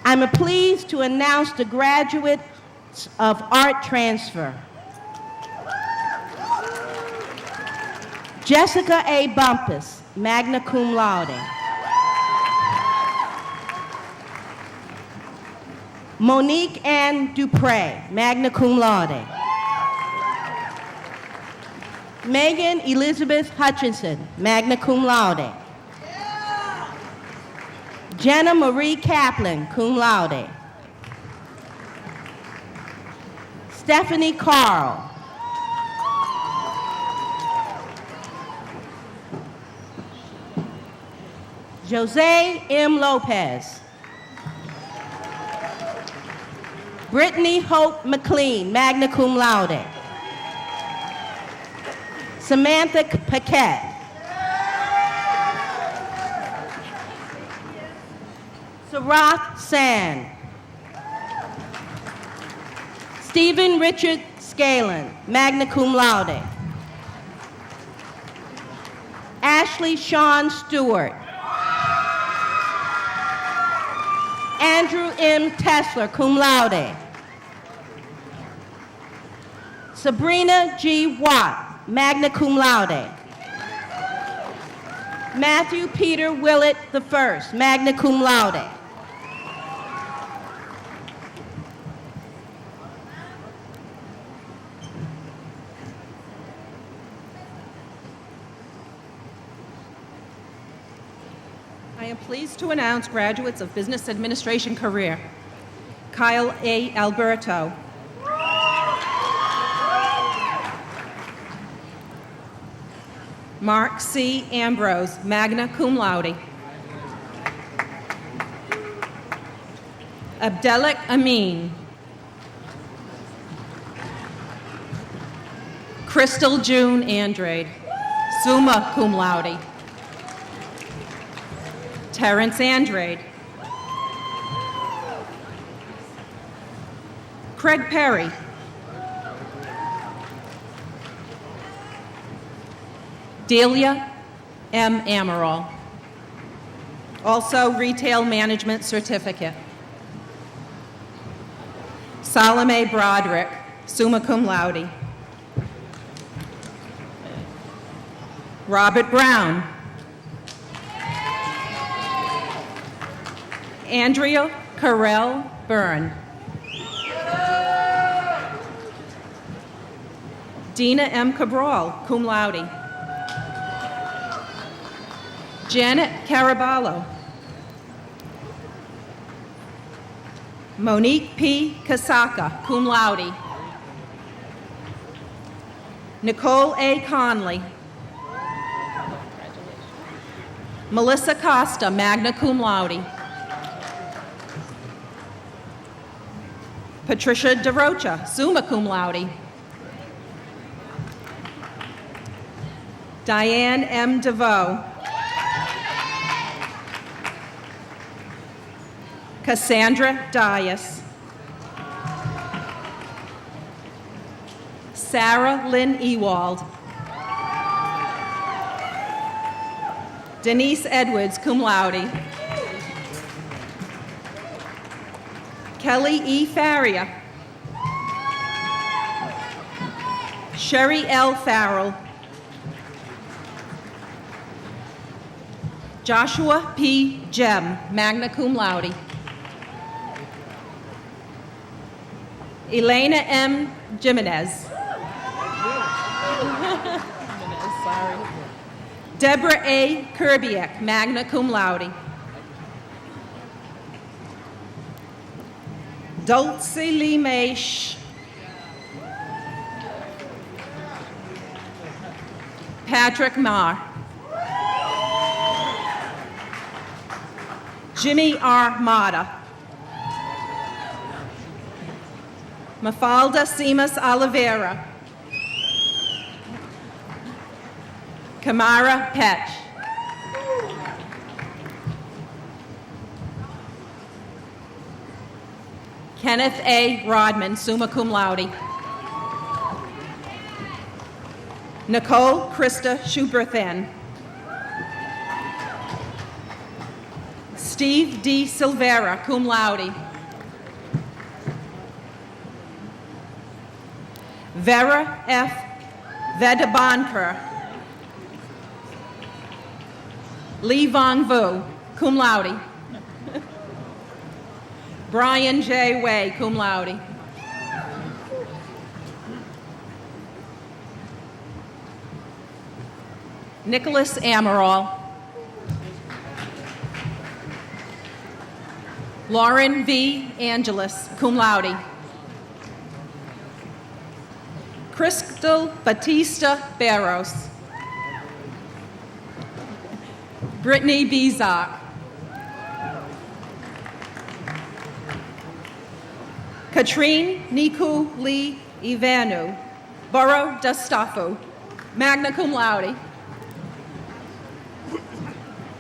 I'm pleased to announce the graduates of Art Transfer. Jessica A. Bumpus, magna cum laude. Monique Ann Dupre, magna cum laude. Megan Elizabeth Hutchinson, magna cum laude. Jenna Marie Kaplan, cum laude. Stephanie Carl. Jose M. Lopez. Brittany Hope McLean, magna cum laude. Samantha Paquette. Sarath Sand. Stephen Richard Scalen, magna cum laude. Ashley Sean Stewart. Andrew M. Tesler, cum laude. Sabrina G. Watt, magna cum laude. Matthew Peter Willett I, magna cum laude. I am pleased to announce graduates of Business Administration career. Kyle A. Alberto. Mark C. Ambrose, magna cum laude. Abdelek Amin. Crystal June Andrade, summa cum laude. Terrence Andrade. Craig Perry. Delia M. Amaral. Also Retail Management Certificate. Salome Broderick, summa cum laude. Robert Brown. Andrea Carell Byrne. Dina M. Cabral, cum laude. Janet Caraballo. Monique P. Casaka, cum laude. Nicole A. Conley. Melissa Costa, magna cum laude. Patricia DeRocha, summa cum laude. Diane M. DeVoe. Cassandra Dias. Sarah Lynn Ewald. Denise Edwards, cum laude. Kelly E. Faria. Sherry L. Farrell. Joshua P. Jem, magna cum laude. Elena M. Jimenez. Deborah A. Kerbiak, magna cum laude. Dulce Limesh. Patrick Marr. Jimmy R. Mata. Mafalda Simas Oliveira. Kamara Petch. Kenneth A. Rodman, summa cum laude. Nicole Krista Schubrathan. Steve D. Silvera, cum laude. Vera F. Vedabankar. Lee Vong Vu, cum laude. Brian J. Way, cum laude. Nicholas Amaral. Lauren V. Angelis, cum laude. Crystal Batista Barros. Brittany Bizak. Katrine Niku Lee Ivanu, Borough Dustafu. magna cum laude.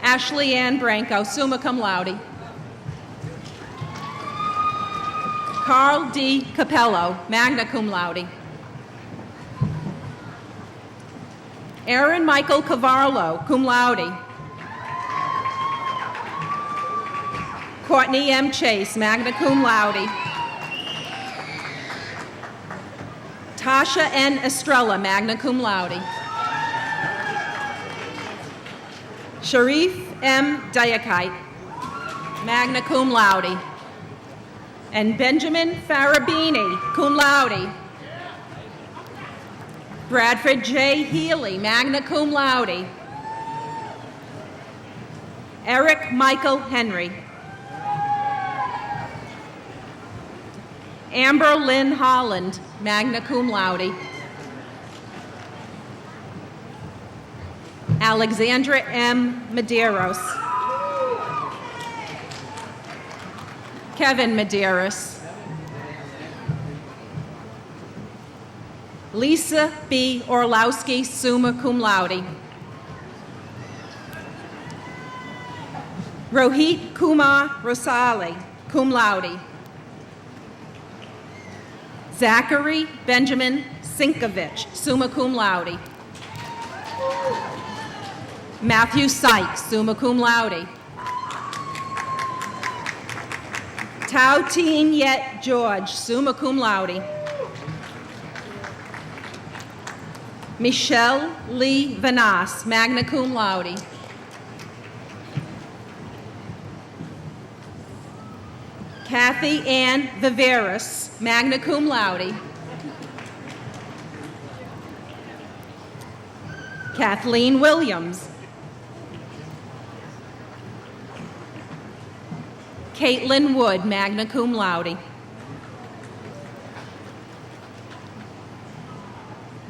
Ashley Ann Branco, summa cum laude. Carl D. Capello, magna cum laude. Aaron Michael Cavarlo, cum laude. Courtney M. Chase, magna cum laude. Tasha N. Estrella, magna cum laude. Sharif M. Diakite, magna cum laude. And Benjamin Farabini, cum laude. Bradford J. Healy, magna cum laude. Eric Michael Henry. Amber Lynn Holland, magna cum laude. Alexandra M. Medeiros. Kevin Medeiros. Lisa B. Orlowski, summa cum laude. Rohit Kumar Rosali, cum laude. Zachary Benjamin Sinkovich, summa cum laude. Matthew Sykes, summa cum laude. Tao Tien Yet George, summa cum laude. Michelle Lee Vanas, magna cum laude. Kathy Ann Viveris, magna cum laude. Kathleen Williams. Caitlin Wood, magna cum laude.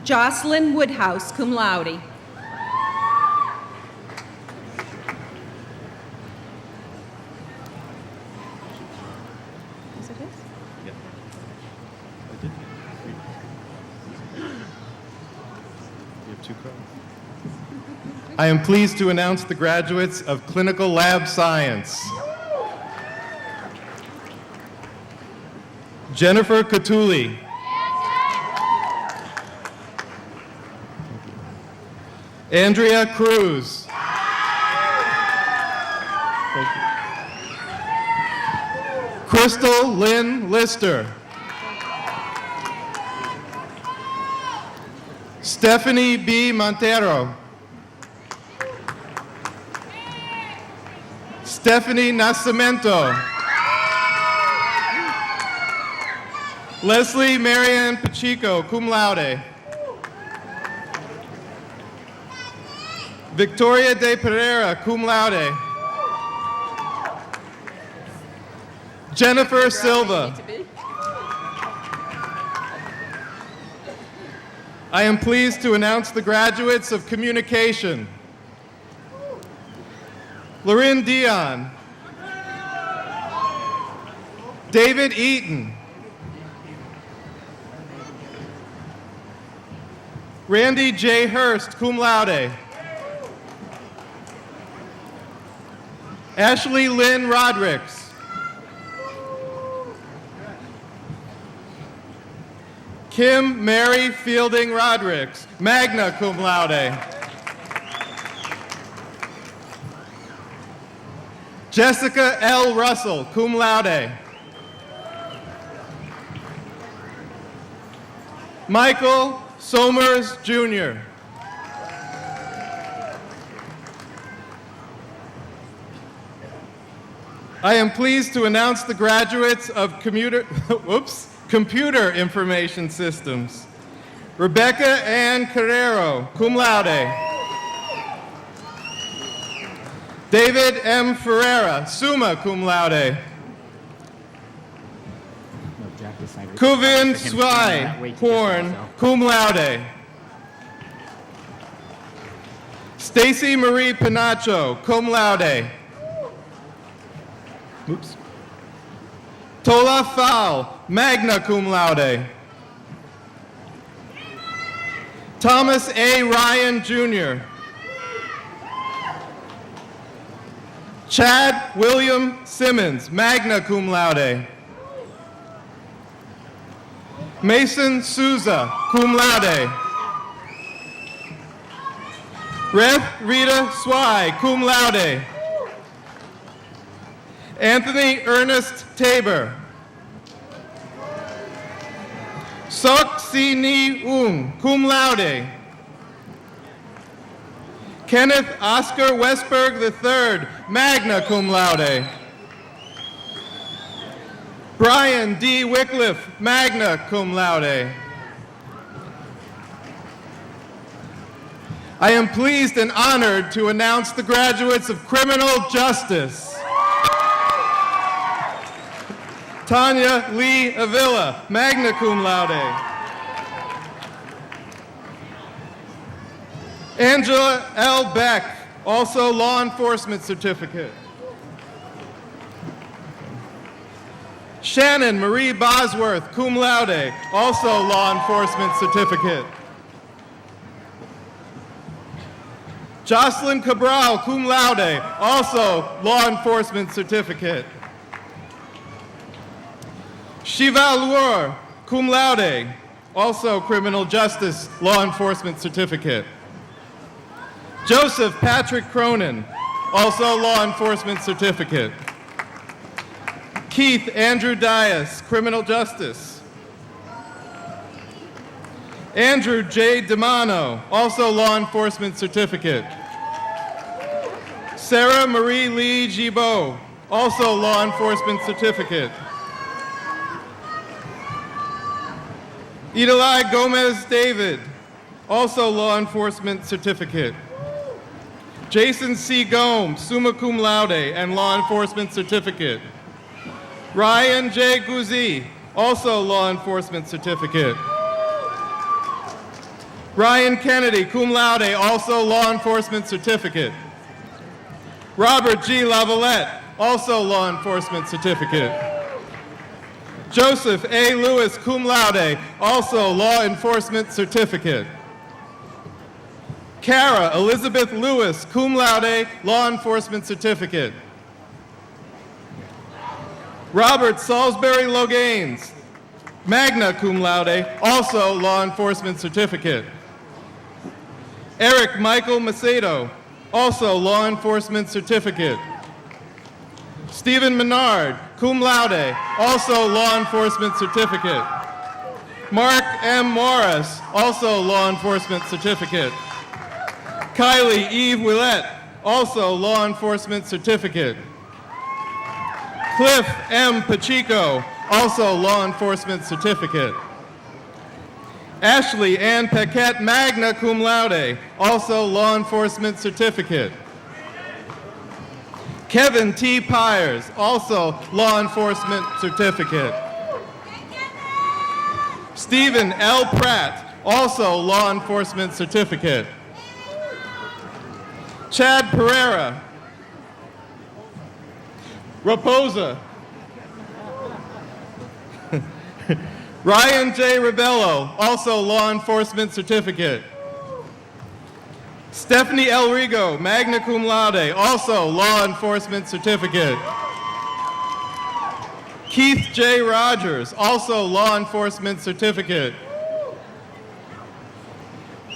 Jocelyn Woodhouse, cum laude. Is it his? Yeah. I did. You have 2 cards. I am pleased to announce the graduates of Clinical Lab Science. Jennifer Catuli. Andrea Cruz. Thank you. Crystal Lynn Lister. Stephanie B. Montero. Stephanie Nascimento. Leslie Marianne Pacheco, cum laude. Victoria de Pereira, cum laude. Jennifer Silva. I am pleased to announce the graduates of Communication. Lorin Dion. David Eaton. Randy J. Hurst, cum laude. Ashley Lynn Rodricks. Kim Mary Fielding Rodricks, magna cum laude. Jessica L. Russell, cum laude. Michael Somers, Jr. I am pleased to announce the graduates of Computer Information Systems. Rebecca Ann Carrero, cum laude. David M. Ferreira, summa cum laude. Kuvin Swai, Horn, cum laude. Stacy Marie Pinacho, cum laude. Oops. Tola Fal, magna cum laude. Thomas A. Ryan, Jr. Chad William Simmons, magna cum laude. Mason Souza, cum laude. Rev. Rita Swai, cum laude. Anthony Ernest Tabor. Sok Si Ni Ung, cum laude. Kenneth Oscar Westberg III, magna cum laude. Brian D. Wycliffe, magna cum laude. I am pleased and honored to announce the graduates of Criminal Justice. Tanya Lee Avila, magna cum laude. Angela L. Beck, also law enforcement certificate. Shannon Marie Bosworth, cum laude, also law enforcement certificate. Jocelyn Cabral, cum laude, also law enforcement certificate. Shiva Luor, cum laude, also criminal justice law enforcement certificate. Joseph Patrick Cronin, also law enforcement certificate. Keith Andrew Dias, criminal justice. Andrew J. DeMano, also law enforcement certificate. Sarah Marie Lee Gibault, also law enforcement certificate. Idalai Gomez David, also law enforcement certificate. Jason C. Gomes, summa cum laude, and law enforcement certificate. Ryan J. Guzzi, also law enforcement certificate. Ryan Kennedy, cum laude, also law enforcement certificate. Robert G. Lavalette, also law enforcement certificate. Joseph A. Lewis, cum laude, also law enforcement certificate. Kara Elizabeth Lewis, cum laude, law enforcement certificate. Robert Salisbury Loganes, magna cum laude, also law enforcement certificate. Eric Michael Macedo, also law enforcement certificate. Stephen Menard, cum laude, also law enforcement certificate. Mark M. Morris, also law enforcement certificate. Kylie Eve Willette, also law enforcement certificate. Cliff M. Pacheco, also law enforcement certificate. Ashley Ann Paquette, magna cum laude, also law enforcement certificate. Kevin T. Pyers, also law enforcement certificate. Stephen L. Pratt, also law enforcement certificate. Chad Pereira. Raposa. Ryan J. Rebello, also law enforcement certificate. Stephanie L. Rigo, magna cum laude, also law enforcement certificate. Keith J. Rogers, also law enforcement certificate.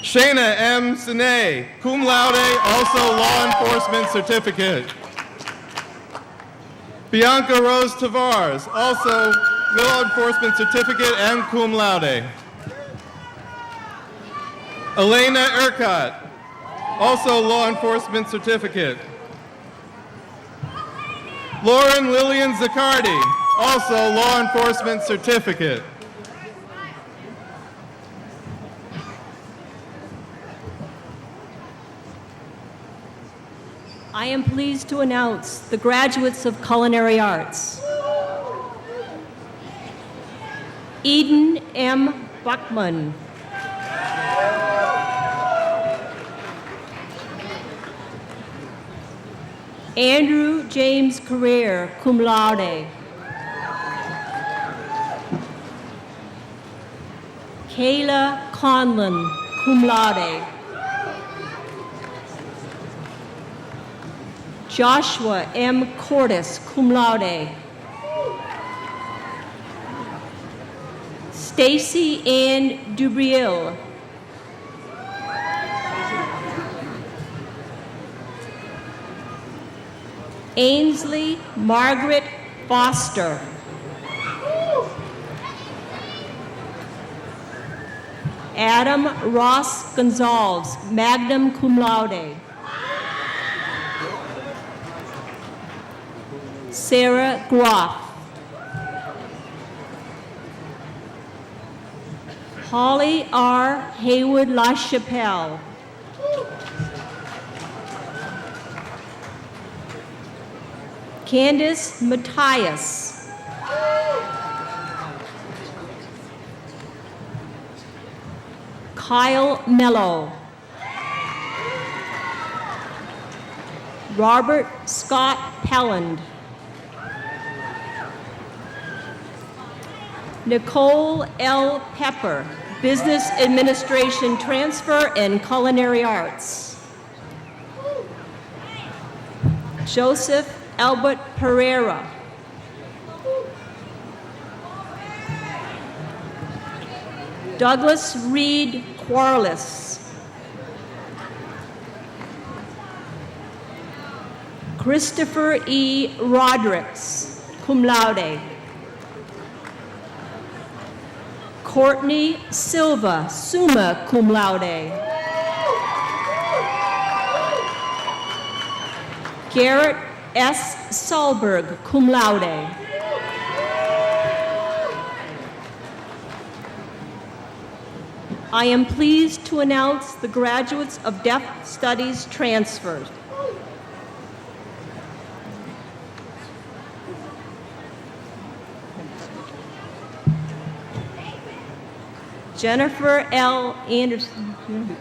Shayna M. Sine, cum laude, also law enforcement certificate. Bianca Rose Tavares, also law enforcement certificate and cum laude. Elena Urquhart, also law enforcement certificate. Lauren Lillian Zaccardi, also law enforcement certificate. I am pleased to announce the graduates of Culinary Arts. Eden M. Buckman. Andrew James Career, cum laude. Kayla Conlon. cum laude. Joshua M. Cordes, cum laude. Stacy Ann Dubriel. Ainsley Margaret Foster. Adam Ross Gonzalez, magna cum laude. Sarah Groff. Holly R. Haywood LaChapelle. Candace Matthias. Kyle Mello. Robert Scott Pelland. Nicole L. Pepper, Business Administration Transfer and Culinary Arts. Joseph Albert Pereira. Douglas Reed Quarles. Christopher E. Rodericks, cum laude. Courtney Silva, summa cum laude. Garrett S. Solberg, cum laude. I am pleased to announce the graduates of Deaf Studies transferred. Jennifer L. Anderson.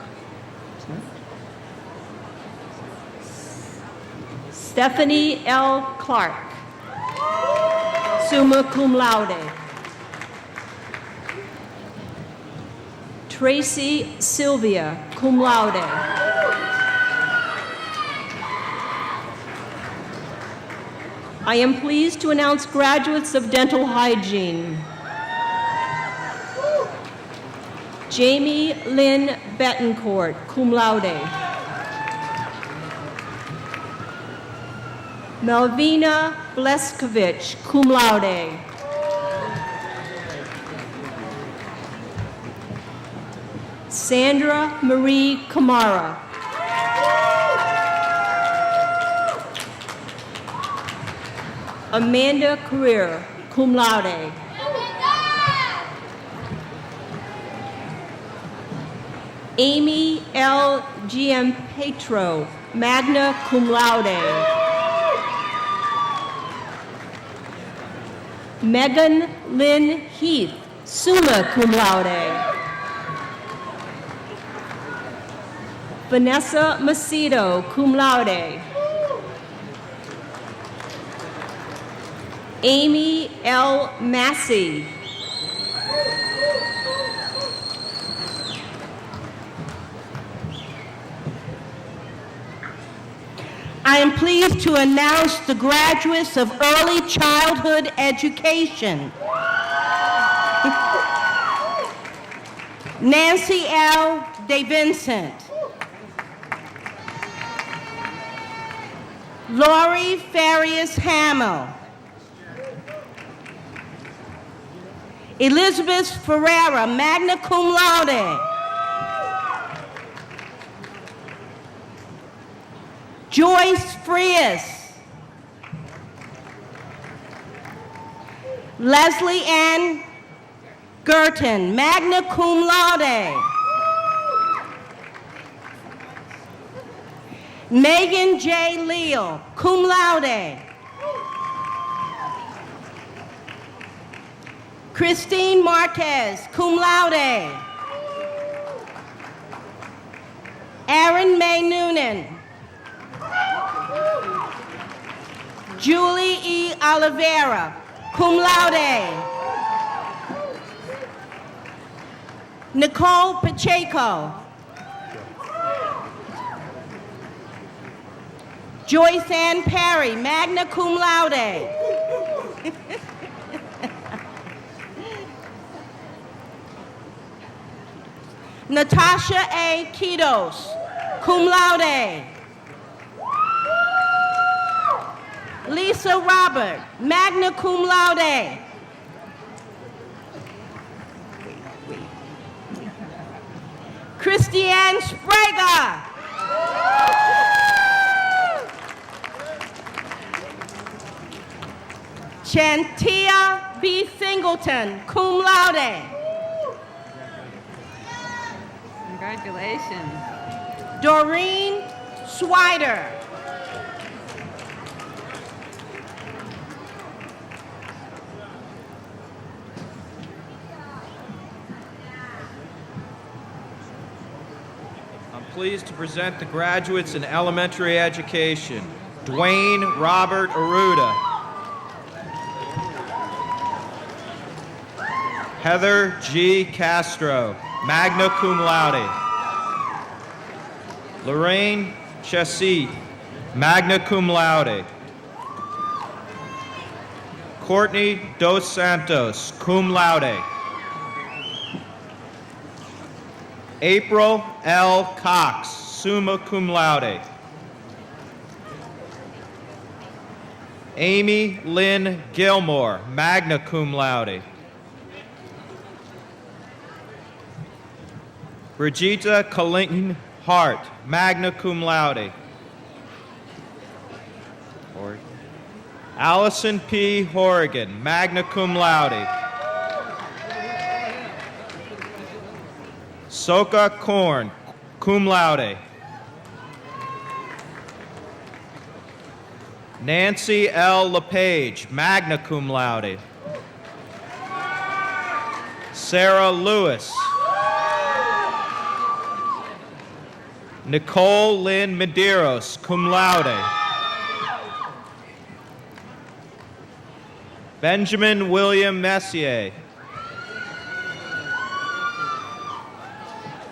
Stephanie L. Clark, summa cum laude. Tracy Sylvia, cum laude. I am pleased to announce graduates of dental hygiene. Jamie Lynn Betancourt, cum laude. Melvina Bleskovich, cum laude. Sandra Marie Kamara. Amanda Career, cum laude. Amy L. Giampetro, magna cum laude. Megan Lynn Heath, summa cum laude. Vanessa Macedo, cum laude. Amy L. Massey. I am pleased to announce the graduates of early childhood education. Nancy L. DeVincent. Lori Farias Hamill. Elizabeth Ferreira, magna cum laude. Joyce Frias. Leslie Ann Gerton, magna cum laude. Megan J. Leal, cum laude. Christine Marquez, cum laude. Aaron May Noonan. Julie E. Oliveira, cum laude. Nicole Pacheco, Joyce Ann Perry, magna cum laude. Natasha A. Kidos, cum laude. Lisa Robert, magna cum laude. Christiane Sprague. Chantia B. Singleton, cum laude. Congratulations. Doreen Swider. I'm pleased to present the graduates in elementary education. Dwayne Robert Aruda. Heather G. Castro, magna cum laude. Lorraine Chassit, magna cum laude. Courtney Dos Santos, cum laude. April L. Cox, summa cum laude. Amy Lynn Gilmore, magna cum laude. Brigitta Colleen Hart, magna cum laude. Allison P. Horrigan, magna cum laude. Soka Korn, cum laude. Nancy L. LePage, magna cum laude. Sarah Lewis. Nicole Lynn Medeiros, cum laude. Benjamin William Messier.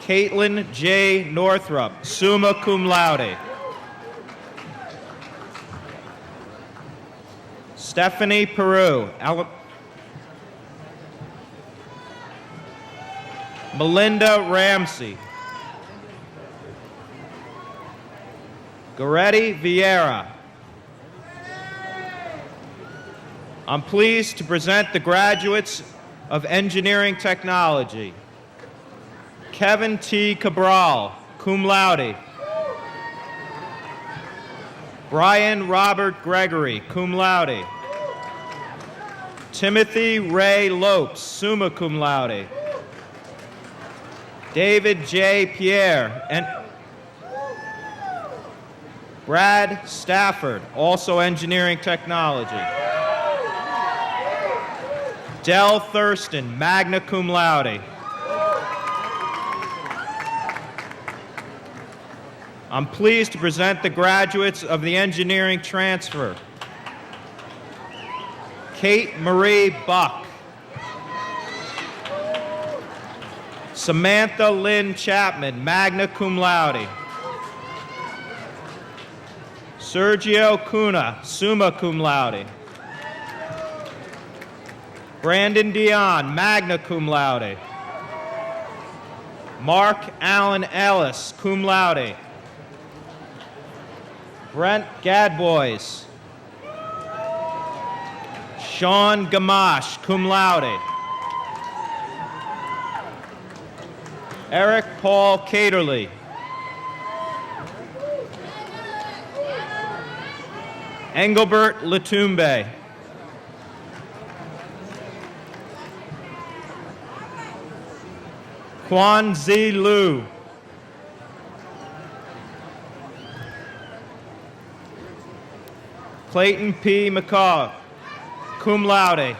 Caitlin J. Northrup, summa cum laude. Stephanie Peru. Melinda Ramsey. Goretti Vieira. I'm pleased to present the graduates of Engineering Technology. Kevin T. Cabral, cum laude. Brian Robert Gregory, cum laude. Timothy Ray Lopes, summa cum laude. David J. Pierre and Brad Stafford, also Engineering Technology. Dell Thurston, magna cum laude. I'm pleased to present the graduates of the Engineering Transfer. Kate Marie Buck. Samantha Lynn Chapman, magna cum laude. Sergio Cunha, summa cum laude. Brandon Dion, magna cum laude. Mark Allen Ellis, cum laude. Brent Gadbois. Sean Gamache, cum laude. Eric Paul Caterly. Engelbert Latumbe. Quan Z. Liu. Clayton P. McCaw, cum laude.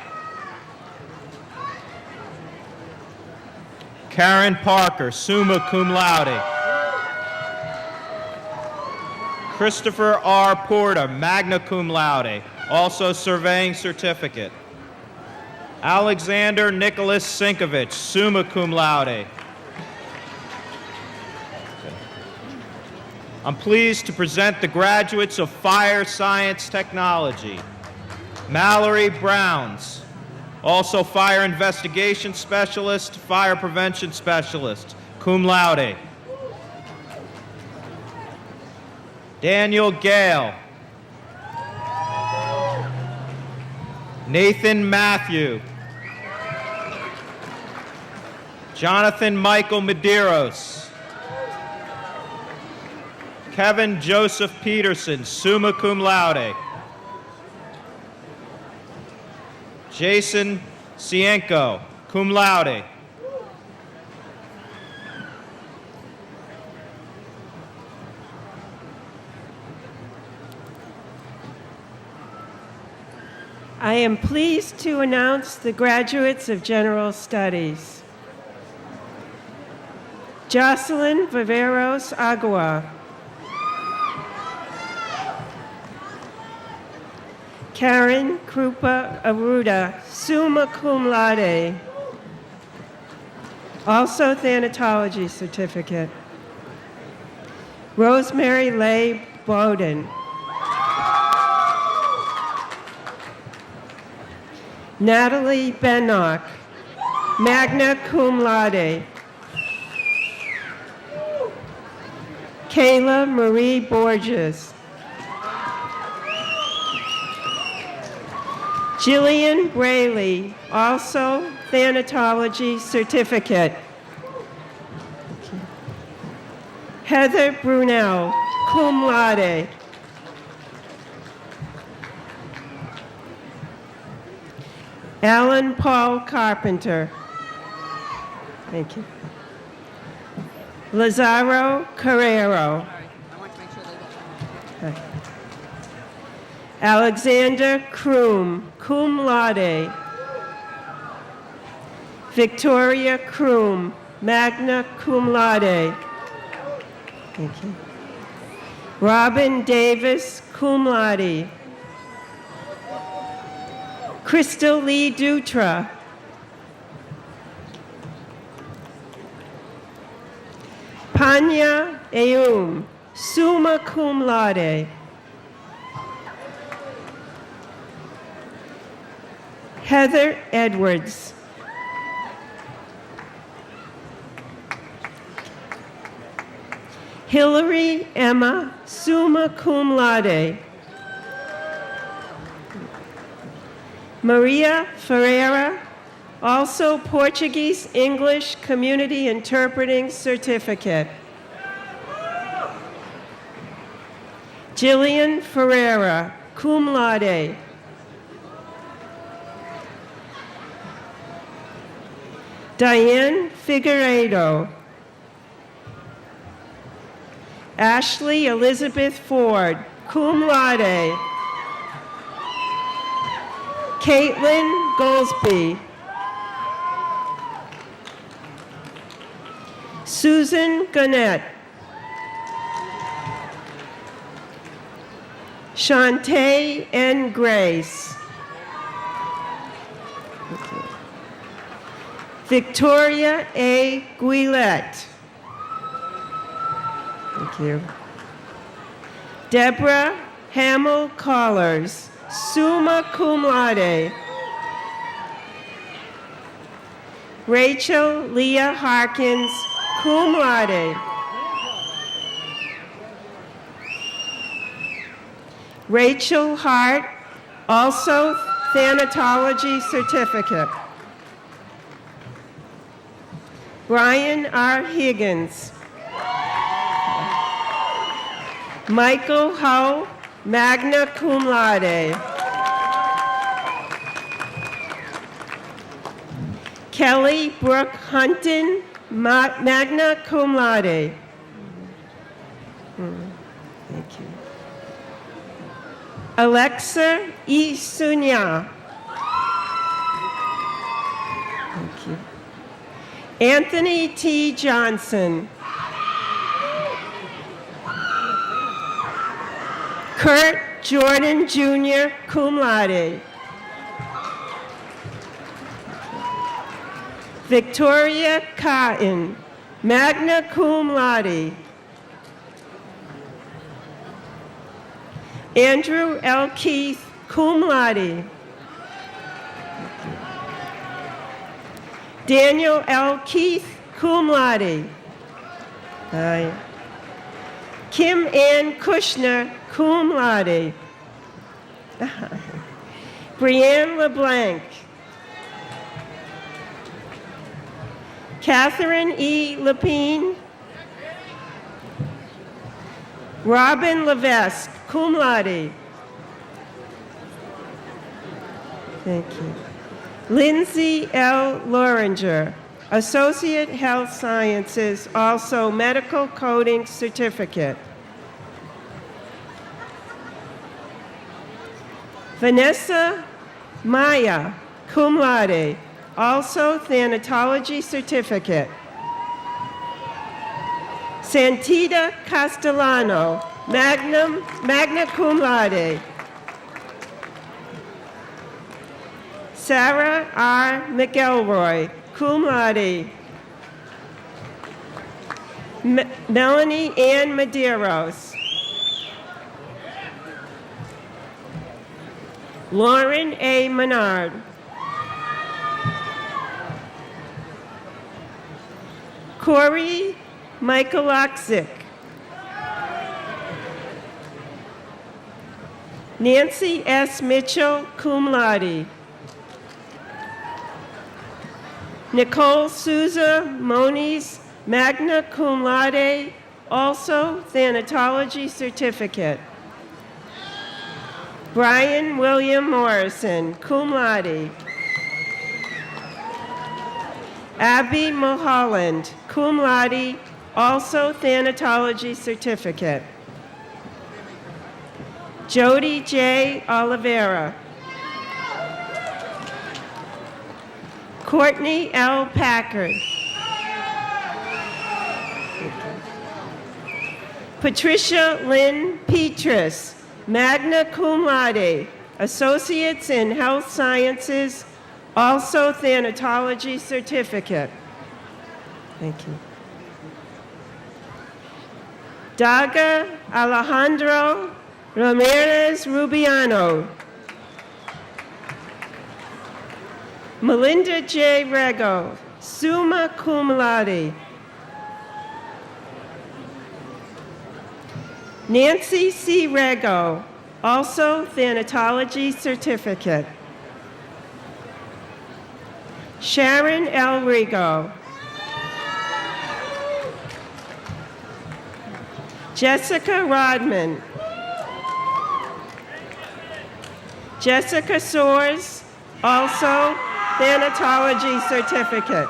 Karen Parker, summa cum laude. Christopher R. Porter, magna cum laude, also surveying certificate. Alexander Nicholas Sinkovich, summa cum laude. I'm pleased to present the graduates of Fire Science Technology. Mallory Browns, also Fire Investigation Specialist, Fire Prevention Specialist, cum laude. Daniel Gale. Nathan Matthew. Jonathan Michael Medeiros. Kevin Joseph Peterson, summa cum laude. Jason Cienko, cum laude. I am pleased to announce the graduates of General Studies. Jocelyn Viveros Agua. Karen Krupa Aruda, summa cum laude. Also thanatology certificate. Rosemary Leigh Bowden. Natalie Bennock, magna cum laude. Kayla Marie Borges. Jillian Braley, also thanatology certificate. Heather Brunel, cum laude. Alan Paul Carpenter. Thank you. Lazaro Carrero. Okay. Alexander Kroom, cum laude. Victoria Kroom, magna cum laude. Thank you. Robin Davis, cum laude. Crystal Lee Dutra. Panya Eum, summa cum laude. Heather Edwards. Hillary Emma, summa cum laude. Maria Ferreira, also Portuguese English Community Interpreting Certificate. Jillian Ferreira, cum laude. Diane Figueiredo. Ashley Elizabeth Ford, cum laude. Caitlin Goldsby. Susan Gannett. Shantae N. Grace. Victoria A. Guillette. Thank you. Deborah Hamill Collars, summa cum laude. Rachel Leah Harkins, cum laude. Rachel Hart, also thanatology certificate. Brian R. Higgins. Michael Howe, magna cum laude. Kelly Brooke Hunton, magna cum laude. Thank you. Alexa E. Sunya. Thank you. Anthony T. Johnson. Kurt Jordan Jr., cum laude. Victoria Cotton, magna cum laude. Andrew L. Keith, cum laude. Daniel L. Keith, cum laude. Aye. Kim Ann Kushner, cum laude. Brianne LeBlanc. Catherine E. Lepine. Robin Levesque, cum laude. Thank you. Lindsay L. Loringer, Associate Health Sciences, also Medical Coding Certificate. Vanessa Maya, cum laude, also Thanatology Certificate. Santita Castellano, magna cum laude. Sarah R. McElroy, cum laude. Melanie Ann Medeiros. Lauren A. Menard. Corey Michaelakzik. Nancy S. Mitchell, cum laude. Nicole Souza Moniz, magna cum laude, also Thanatology Certificate. Brian William Morrison, cum laude. Abby Mulholland, cum laude, also Thanatology Certificate. Jody J. Oliveira. Courtney L. Packard. Patricia Lynn Petrus, magna cum laude, Associates in Health Sciences, also Thanatology Certificate. Thank you. Daga Alejandro Ramirez Rubiano. Melinda J. Rego, summa cum laude. Nancy C. Rego, also Thanatology Certificate. Sharon L. Rigo. Jessica Rodman. Jessica Soares, also Thanatology Certificate.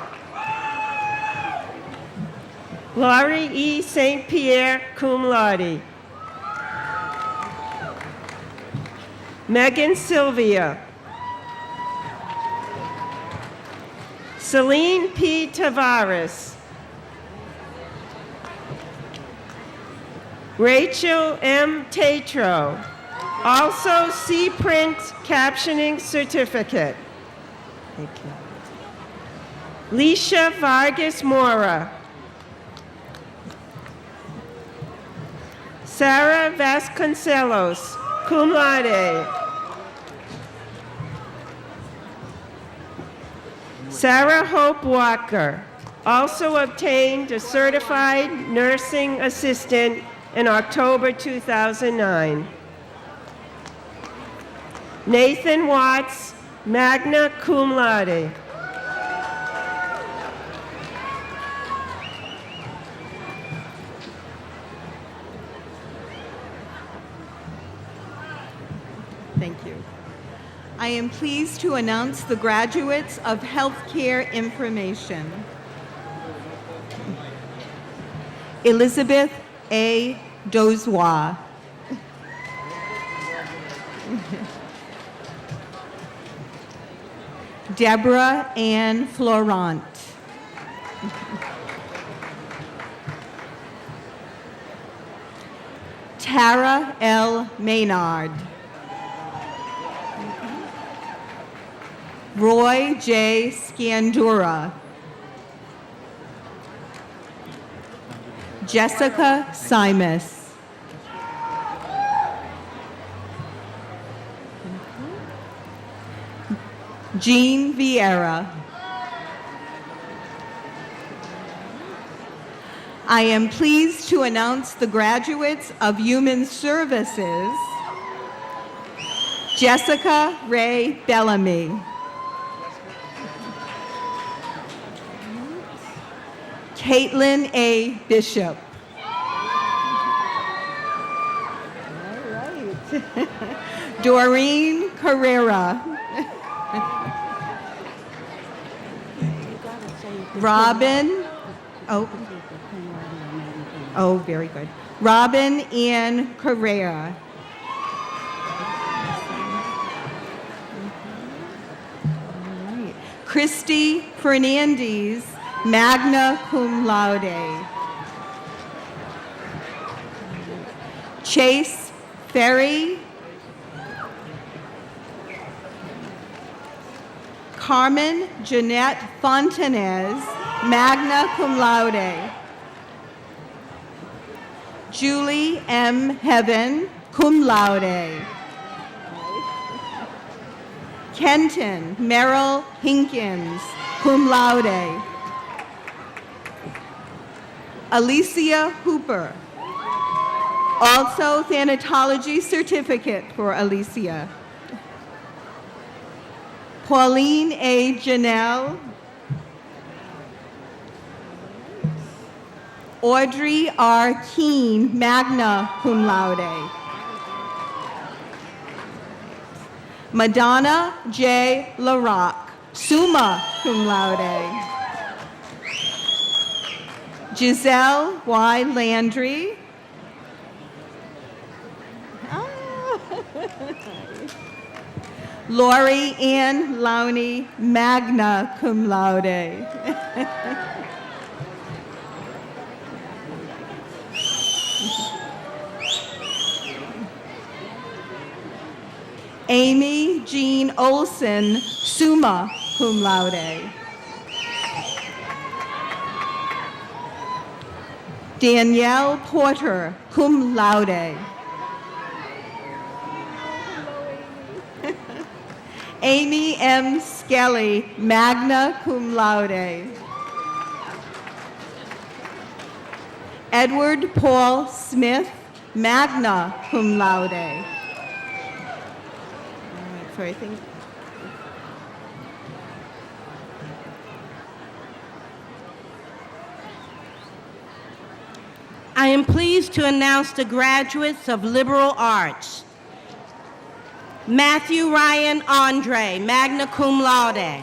Laurie E. St. Pierre, cum laude. Megan Sylvia. Celine P. Tavares. Rachel M. Tatro, also C-Print Captioning Certificate. Thank you. Leisha Vargas Mora. Sarah Vasconcelos, cum laude. Sarah Hope Walker also obtained a certified nursing assistant in October 2009. Nathan Watts, magna cum laude. Thank you. I am pleased to announce the graduates of Healthcare Information. Elizabeth A. Dozois. Deborah Ann Florent. Tara L. Maynard. Roy J. Scandura. Jessica Simus. Jean Vieira. I am pleased to announce the graduates of Human Services. Jessica Ray Bellamy. Caitlin A. Bishop. Doreen Carrera. Robin. Oh, very good. Robin Ann Carrera. Christy Fernandez, magna cum laude. Chase Ferry. Carmen Jeanette Fontanez, magna cum laude. Julie M. Heaven, cum laude. Kenton Merrill Hinkins, cum laude. Alicia Hooper. Also thanatology certificate for Alicia. Pauline A. Janelle. Audrey R. Keene, magna cum laude. Madonna J. LaRock, summa cum laude. Giselle Y. Landry. Lori Ann Lowney, magna cum laude. Amy Jean Olson, summa cum laude. Danielle Porter, cum laude. Amy M. Skelly, magna cum laude. Edward Paul Smith, magna cum laude. Sorry, I think. I am pleased to announce the graduates of liberal arts. Matthew Ryan Andre, magna cum laude.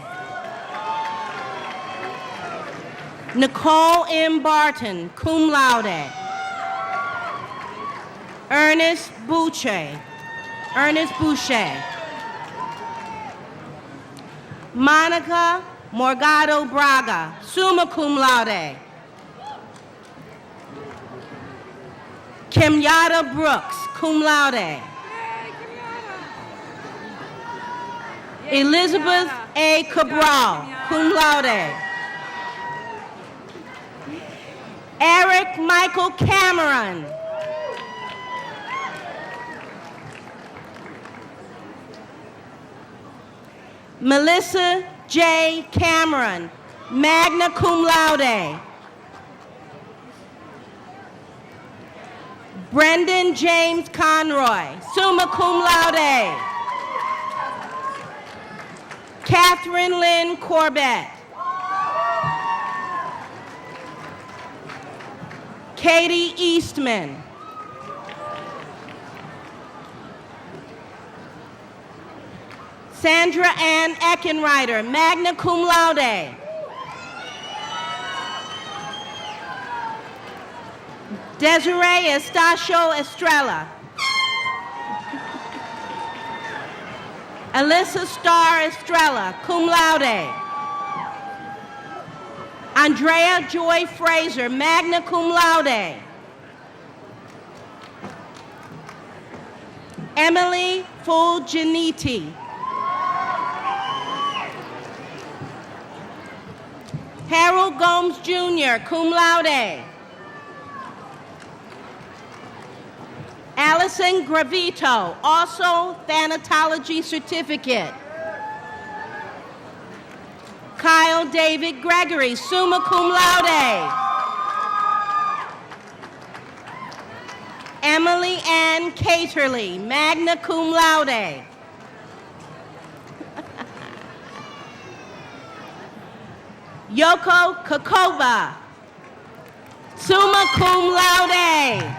Nicole M. Barton, cum laude. Ernest Boucher. Monica Morgado Braga, summa cum laude. Kimyada Brooks, cum laude. Elizabeth A. Cabral, cum laude. Eric Michael Cameron. Melissa J. Cameron, magna cum laude. Brendan James Conroy, summa cum laude. Catherine Lynn Corbett. Katie Eastman. Sandra Ann Eckenreiter, magna cum laude. Desiree Estacio Estrella. Alyssa Starr Estrella, cum laude. Andrea Joy Fraser, magna cum laude. Emily Fulginiti. Harold Gomes Jr., cum laude. Allison Gravito, also thanatology certificate. Kyle David Gregory, summa cum laude. Emily Ann Caterly, magna cum laude. Yoko Kokoba, summa cum laude.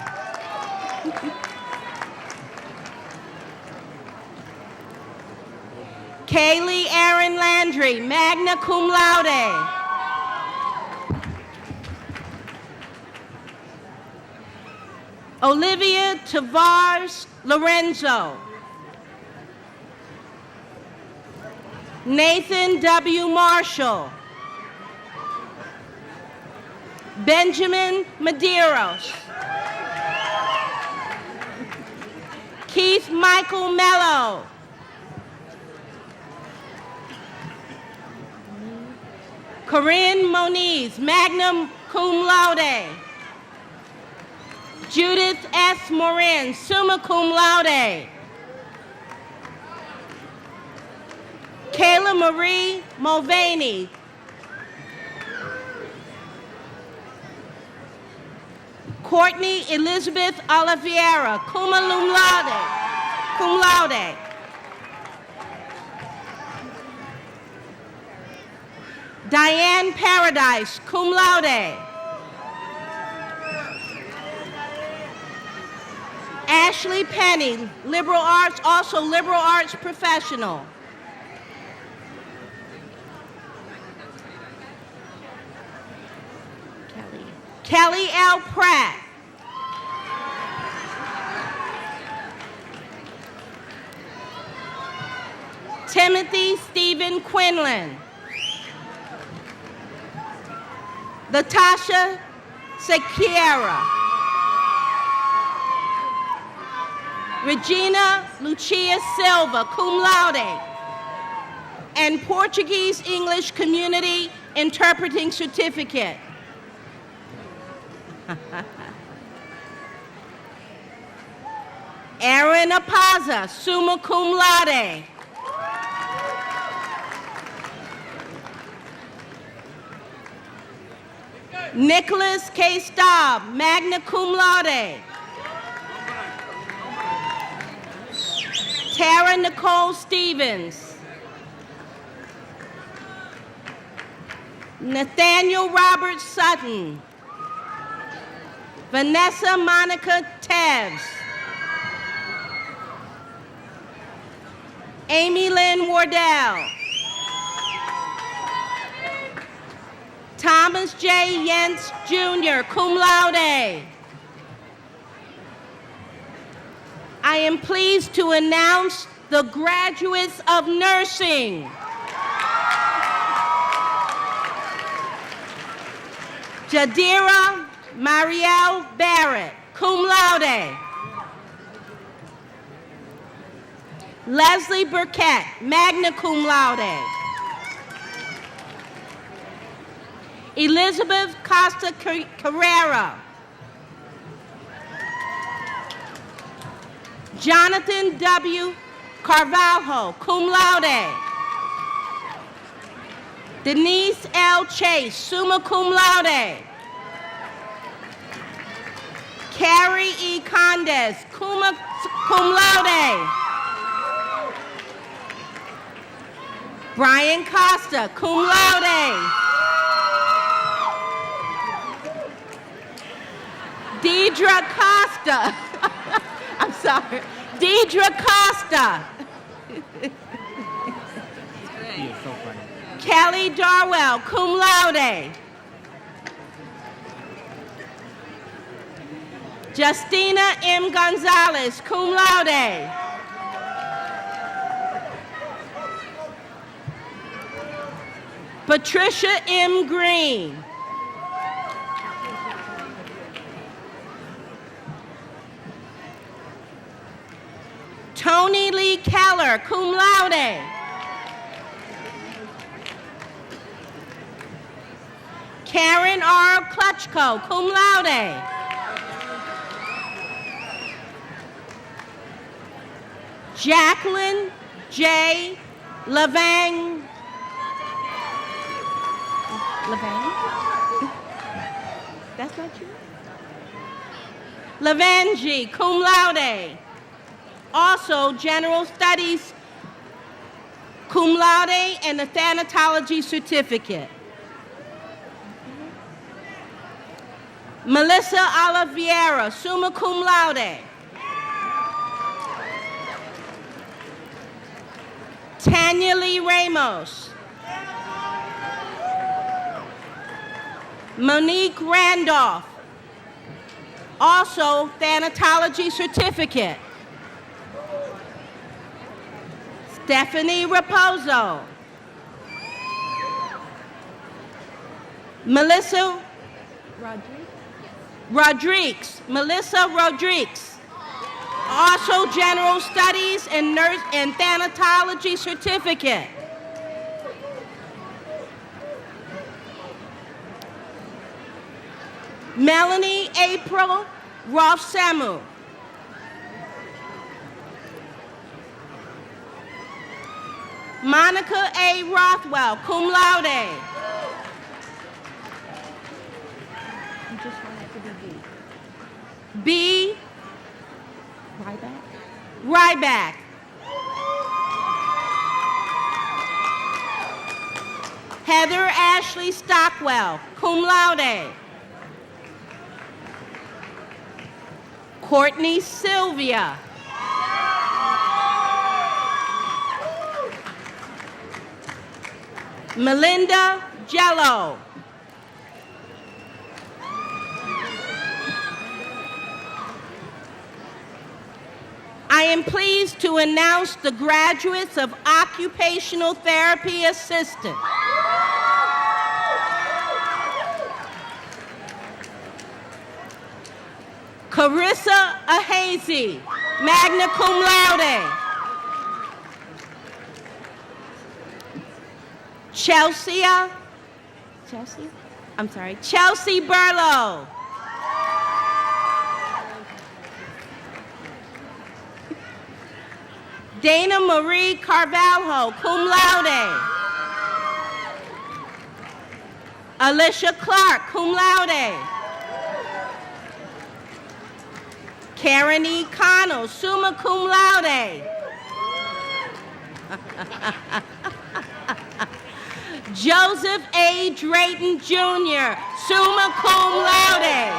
Kaylee Aaron Landry, magna cum laude. Olivia Tavares Lorenzo. Nathan W. Marshall. Benjamin Medeiros. Keith Michael Mello. Corinne Moniz, magna cum laude. Judith S. Morin, summa cum laude. Kayla Marie Mulvaney. Courtney Elizabeth Oliveira, cum laude. Cum laude. Diane Paradise, cum laude. Ashley Penny, liberal arts, also liberal arts professional. Kelly L. Pratt. Timothy Stephen Quinlan. Latasha Sequeira. Regina Lucia Silva, cum laude, and Portuguese English Community Interpreting Certificate. Aaron Apaza, summa cum laude. Nicholas K. Staub, magna cum laude. Tara Nicole Stevens. Nathaniel Robert Sutton. Vanessa Monica Teves. Amy Lynn Wardell. Thomas J. Yentz Jr., cum laude. I am pleased to announce the graduates of nursing. Jadira Marielle Barrett, cum laude. Leslie Burkett, magna cum laude. Elizabeth Costa Carrera. Jonathan W. Carvalho, cum laude. Denise L. Chase, summa cum laude. Carrie E. Condes, cum laude. Brian Costa, cum laude. Deidre Costa. I'm sorry. Deidre Costa. He is so funny. Kelly Darwell, cum laude. Justina M. Gonzalez, cum laude. Patricia M. Green. Tony Lee Keller, cum laude. Karen R. Klutchko, cum laude. Jacqueline J. Lavang Levan? That's not you? Levanji, cum laude. Also, General Studies, cum laude, and the Thanatology certificate. Melissa Oliveira, summa cum laude. Tanya Lee Ramos. Monique Randolph, also Thanatology certificate. Stephanie Raposo. Melissa Rodriguez. Melissa Rodriguez. Also General Studies and Nurse and Thanatology certificate. Melanie April Roth-Samu. Monica A. Rothwell, cum laude. You just want it to be B. B. Ryback. Heather Ashley Stockwell, cum laude. Courtney Sylvia. Melinda Jello. I am pleased to announce the graduates of Occupational Therapy Assistant. Carissa Ahazy, magna cum laude. Chelsea Burlow. Dana Marie Carvalho, cum laude. Alicia Clark, cum laude. Karen E. Connell, summa cum laude. Joseph A. Drayton Jr., summa cum laude.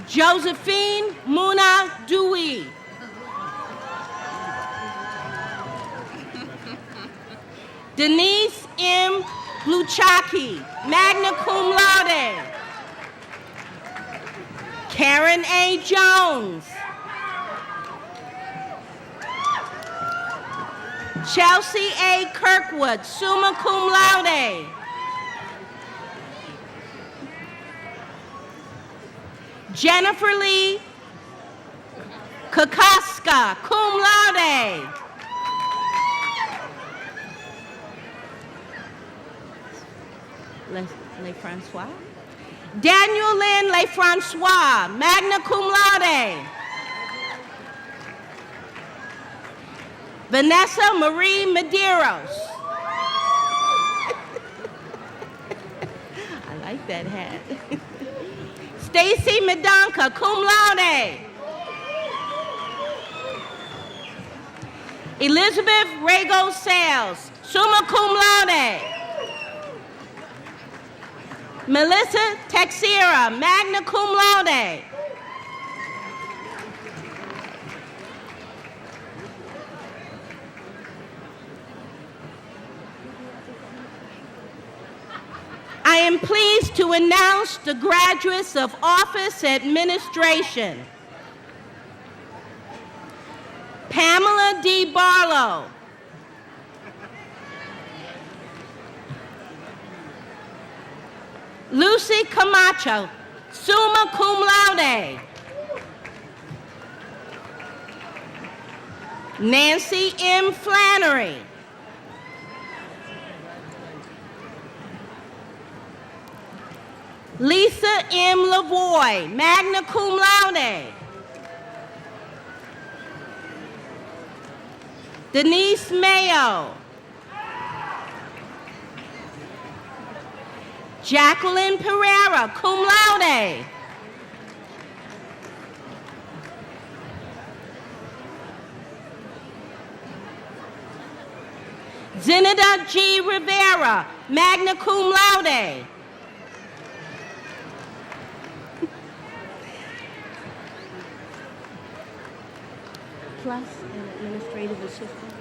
Josephine Muna Dewey. Denise M. Luchaki, magna cum laude. Karen A. Jones. Chelsea A. Kirkwood, summa cum laude. Jennifer Lee Kakaska, cum laude. LeFrancois. Daniel Lynn LeFrancois, magna cum laude. Vanessa Marie Medeiros. I like that hat. Stacy Medonka, cum laude. Elizabeth Rago Sales, summa cum laude. Melissa Texera, magna cum laude. I am pleased to announce the graduates of Office Administration. Pamela D. Barlow. Lucy Camacho, summa cum laude. Nancy M. Flannery. Lisa M. Lavoie, magna cum laude. Denise Mayo. Jacqueline Pereira, cum laude. Zenida G. Rivera, magna cum laude. Plus an administrative assistant.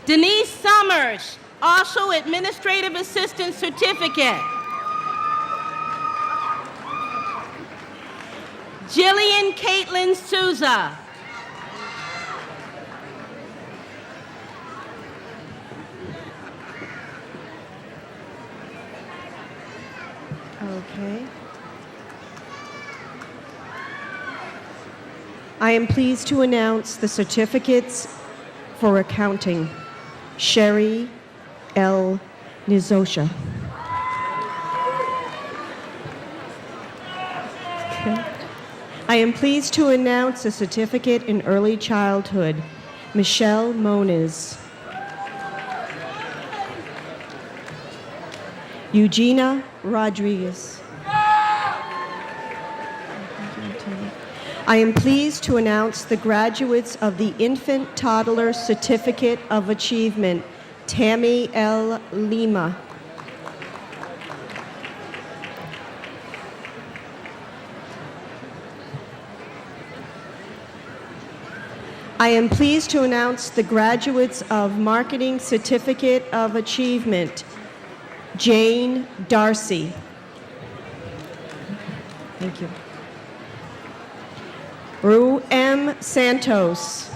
Denise Summers, also administrative assistant certificate. Jillian Caitlin Souza. Okay. I am pleased to announce the certificates for accounting. Sherry L. Nizosha. Okay. I am pleased to announce a certificate in early childhood. Michelle Moniz. Eugenia Rodriguez. I am pleased to announce the graduates of the Infant Toddler Certificate of Achievement, Tammy L. Lima. I am pleased to announce the graduates of Marketing Certificate of Achievement, Jane Darcy. Thank you. Ru M. Santos.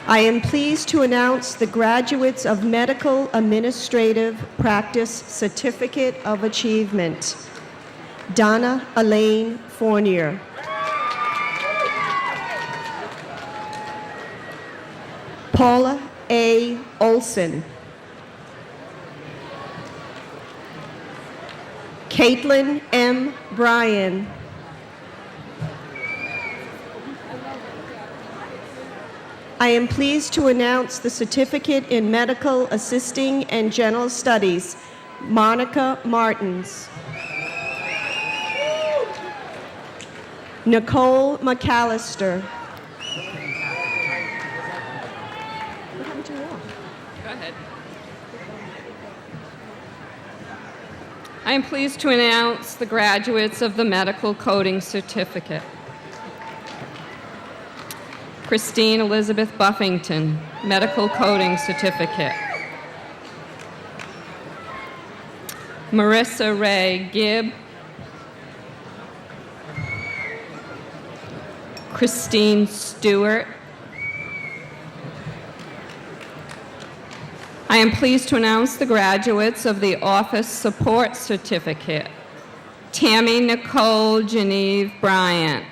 I am pleased to announce the graduates of Medical Administrative Practice Certificate of Achievement, Donna Elaine Fournier. Paula A. Olson. Caitlin M. Bryan. I am pleased to announce the certificate in Medical Assisting and General Studies, Monica Martins. Nicole McAllister. Go ahead. I am pleased to announce the graduates of the Medical Coding Certificate. Christine Elizabeth Buffington, Medical Coding Certificate. Marissa Ray Gibb. Christine Stewart. I am pleased to announce the graduates of the Office Support Certificate. Tammy Nicole Genevieve Bryant.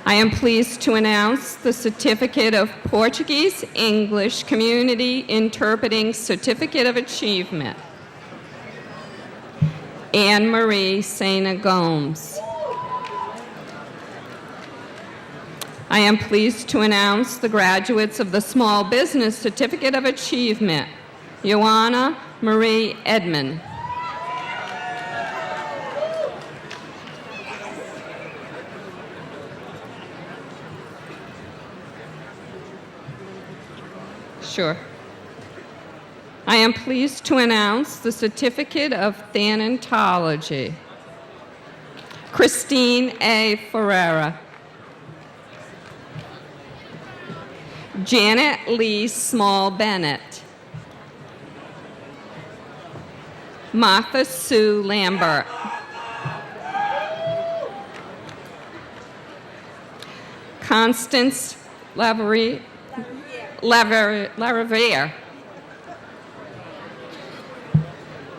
I am pleased to announce the Certificate of Portuguese English Community Interpreting Certificate of Achievement. Anne Marie Sena Gomes. I am pleased to announce the graduates of the Small Business Certificate of Achievement, Joanna Marie Edmond. Sure. I am pleased to announce the Certificate of Thanatology, Christine A. Ferreira. Janet Lee Small Bennett. Martha Sue Lambert. Constance Laveriere.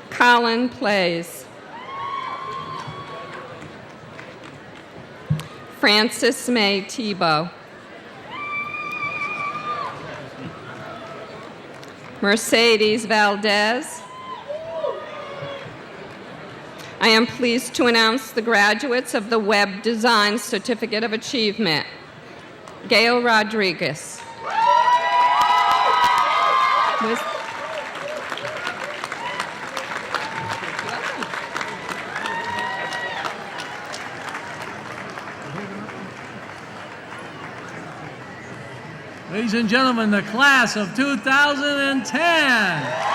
Colin Plays. Frances May Tebow. Mercedes Valdez. I am pleased to announce the graduates of the Web Design Certificate of Achievement. Gail Rodriguez. Ladies and gentlemen, the class of 2010.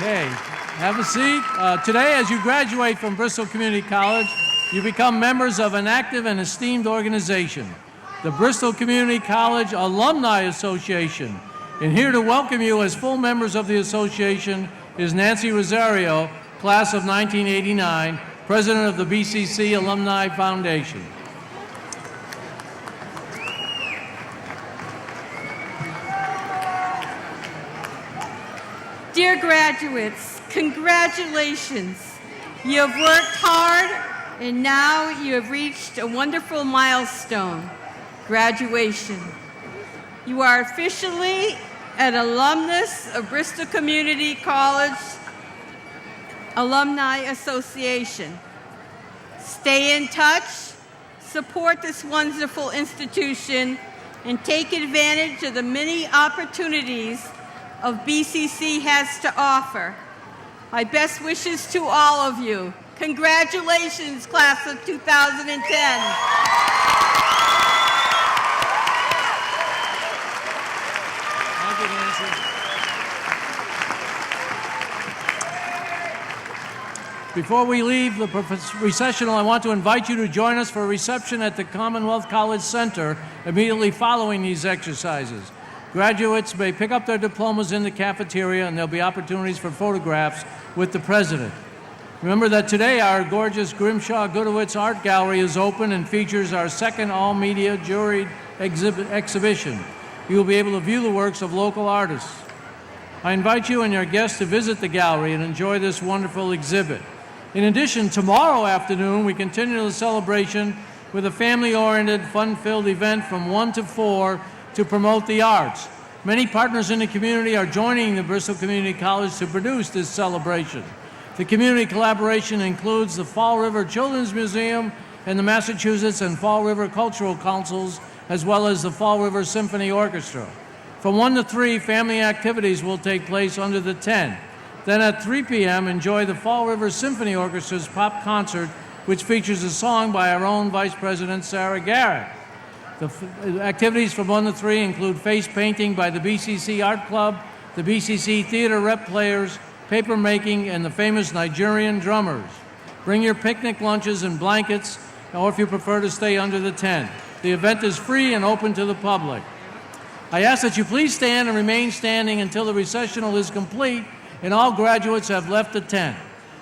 Okay, have a seat. Today, as you graduate from Bristol Community College, you become members of an active and esteemed organization, the Bristol Community College Alumni Association. And here to welcome you as full members of the association is Nancy Rosario, class of 1989, president of the BCC Alumni Foundation. Dear graduates, congratulations. You have worked hard and now you have reached a wonderful milestone, graduation. You are officially an alumnus of Bristol Community College Alumni Association. Stay in touch, support this wonderful institution, and take advantage of the many opportunities of BCC has to offer. My best wishes to all of you. Congratulations, class of 2010. Thank you, Nancy. Before we leave the recessional, I want to invite you to join us for a reception at the Commonwealth College Center immediately following these exercises. Graduates may pick up their diplomas in the cafeteria, and there'll be opportunities for photographs with the president. Remember that today our gorgeous Grimshaw Gudowitz Art Gallery is open and features our second all-media juried exhibition. You will be able to view the works of local artists. I invite you and your guests to visit the gallery and enjoy this wonderful exhibit. In addition, tomorrow afternoon we continue the celebration with a family-oriented, fun-filled event from 1 to 4 to promote the arts. Many partners in the community are joining the Bristol Community College to produce this celebration. The community collaboration includes the Fall River Children's Museum and the Massachusetts and Fall River Cultural Councils, as well as the Fall River Symphony Orchestra. From 1 to 3, family activities will take place under the tent. Then at 3 p.m., enjoy the Fall River Symphony Orchestra's pop concert, which features a song by our own Vice President Sarah Garrett. The activities from 1 to 3 include face painting by the BCC Art Club, the BCC Theater Rep Players, paper making, and the famous Nigerian drummers. Bring your picnic lunches and blankets, or if you prefer to stay under the tent. The event is free and open to the public. I ask that you please stand and remain standing until the recessional is complete and all graduates have left the tent.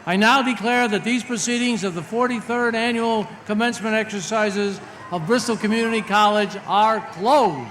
I now declare that these proceedings of the 43rd Annual Commencement Exercises of Bristol Community College are closed.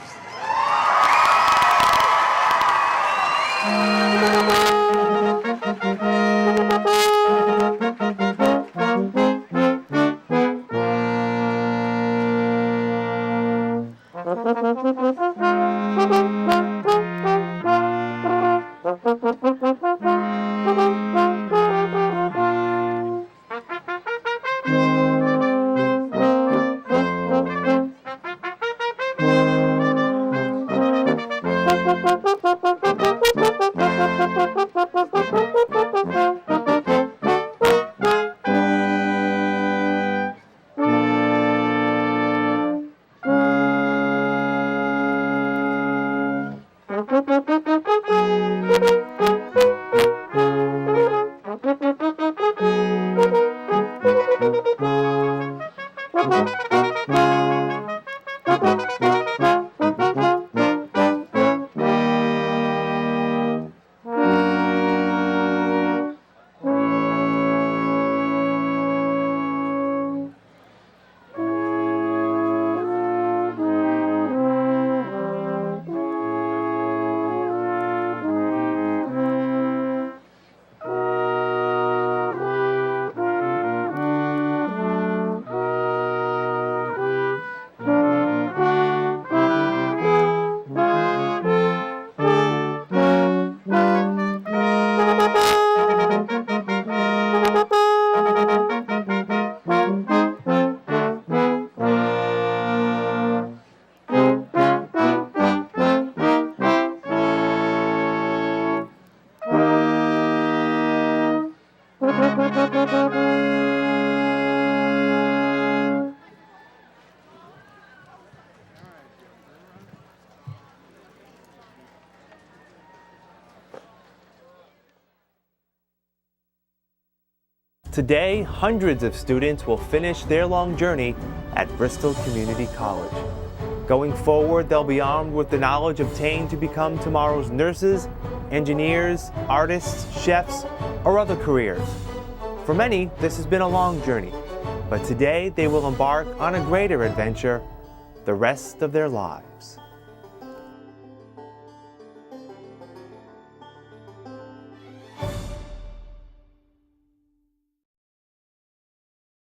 Today, hundreds of students will finish their long journey at Bristol Community College. Going forward, they'll be armed with the knowledge obtained to become tomorrow's nurses, engineers, artists, chefs, or other careers. For many, this has been a long journey, but today they will embark on a greater adventure the rest of their lives.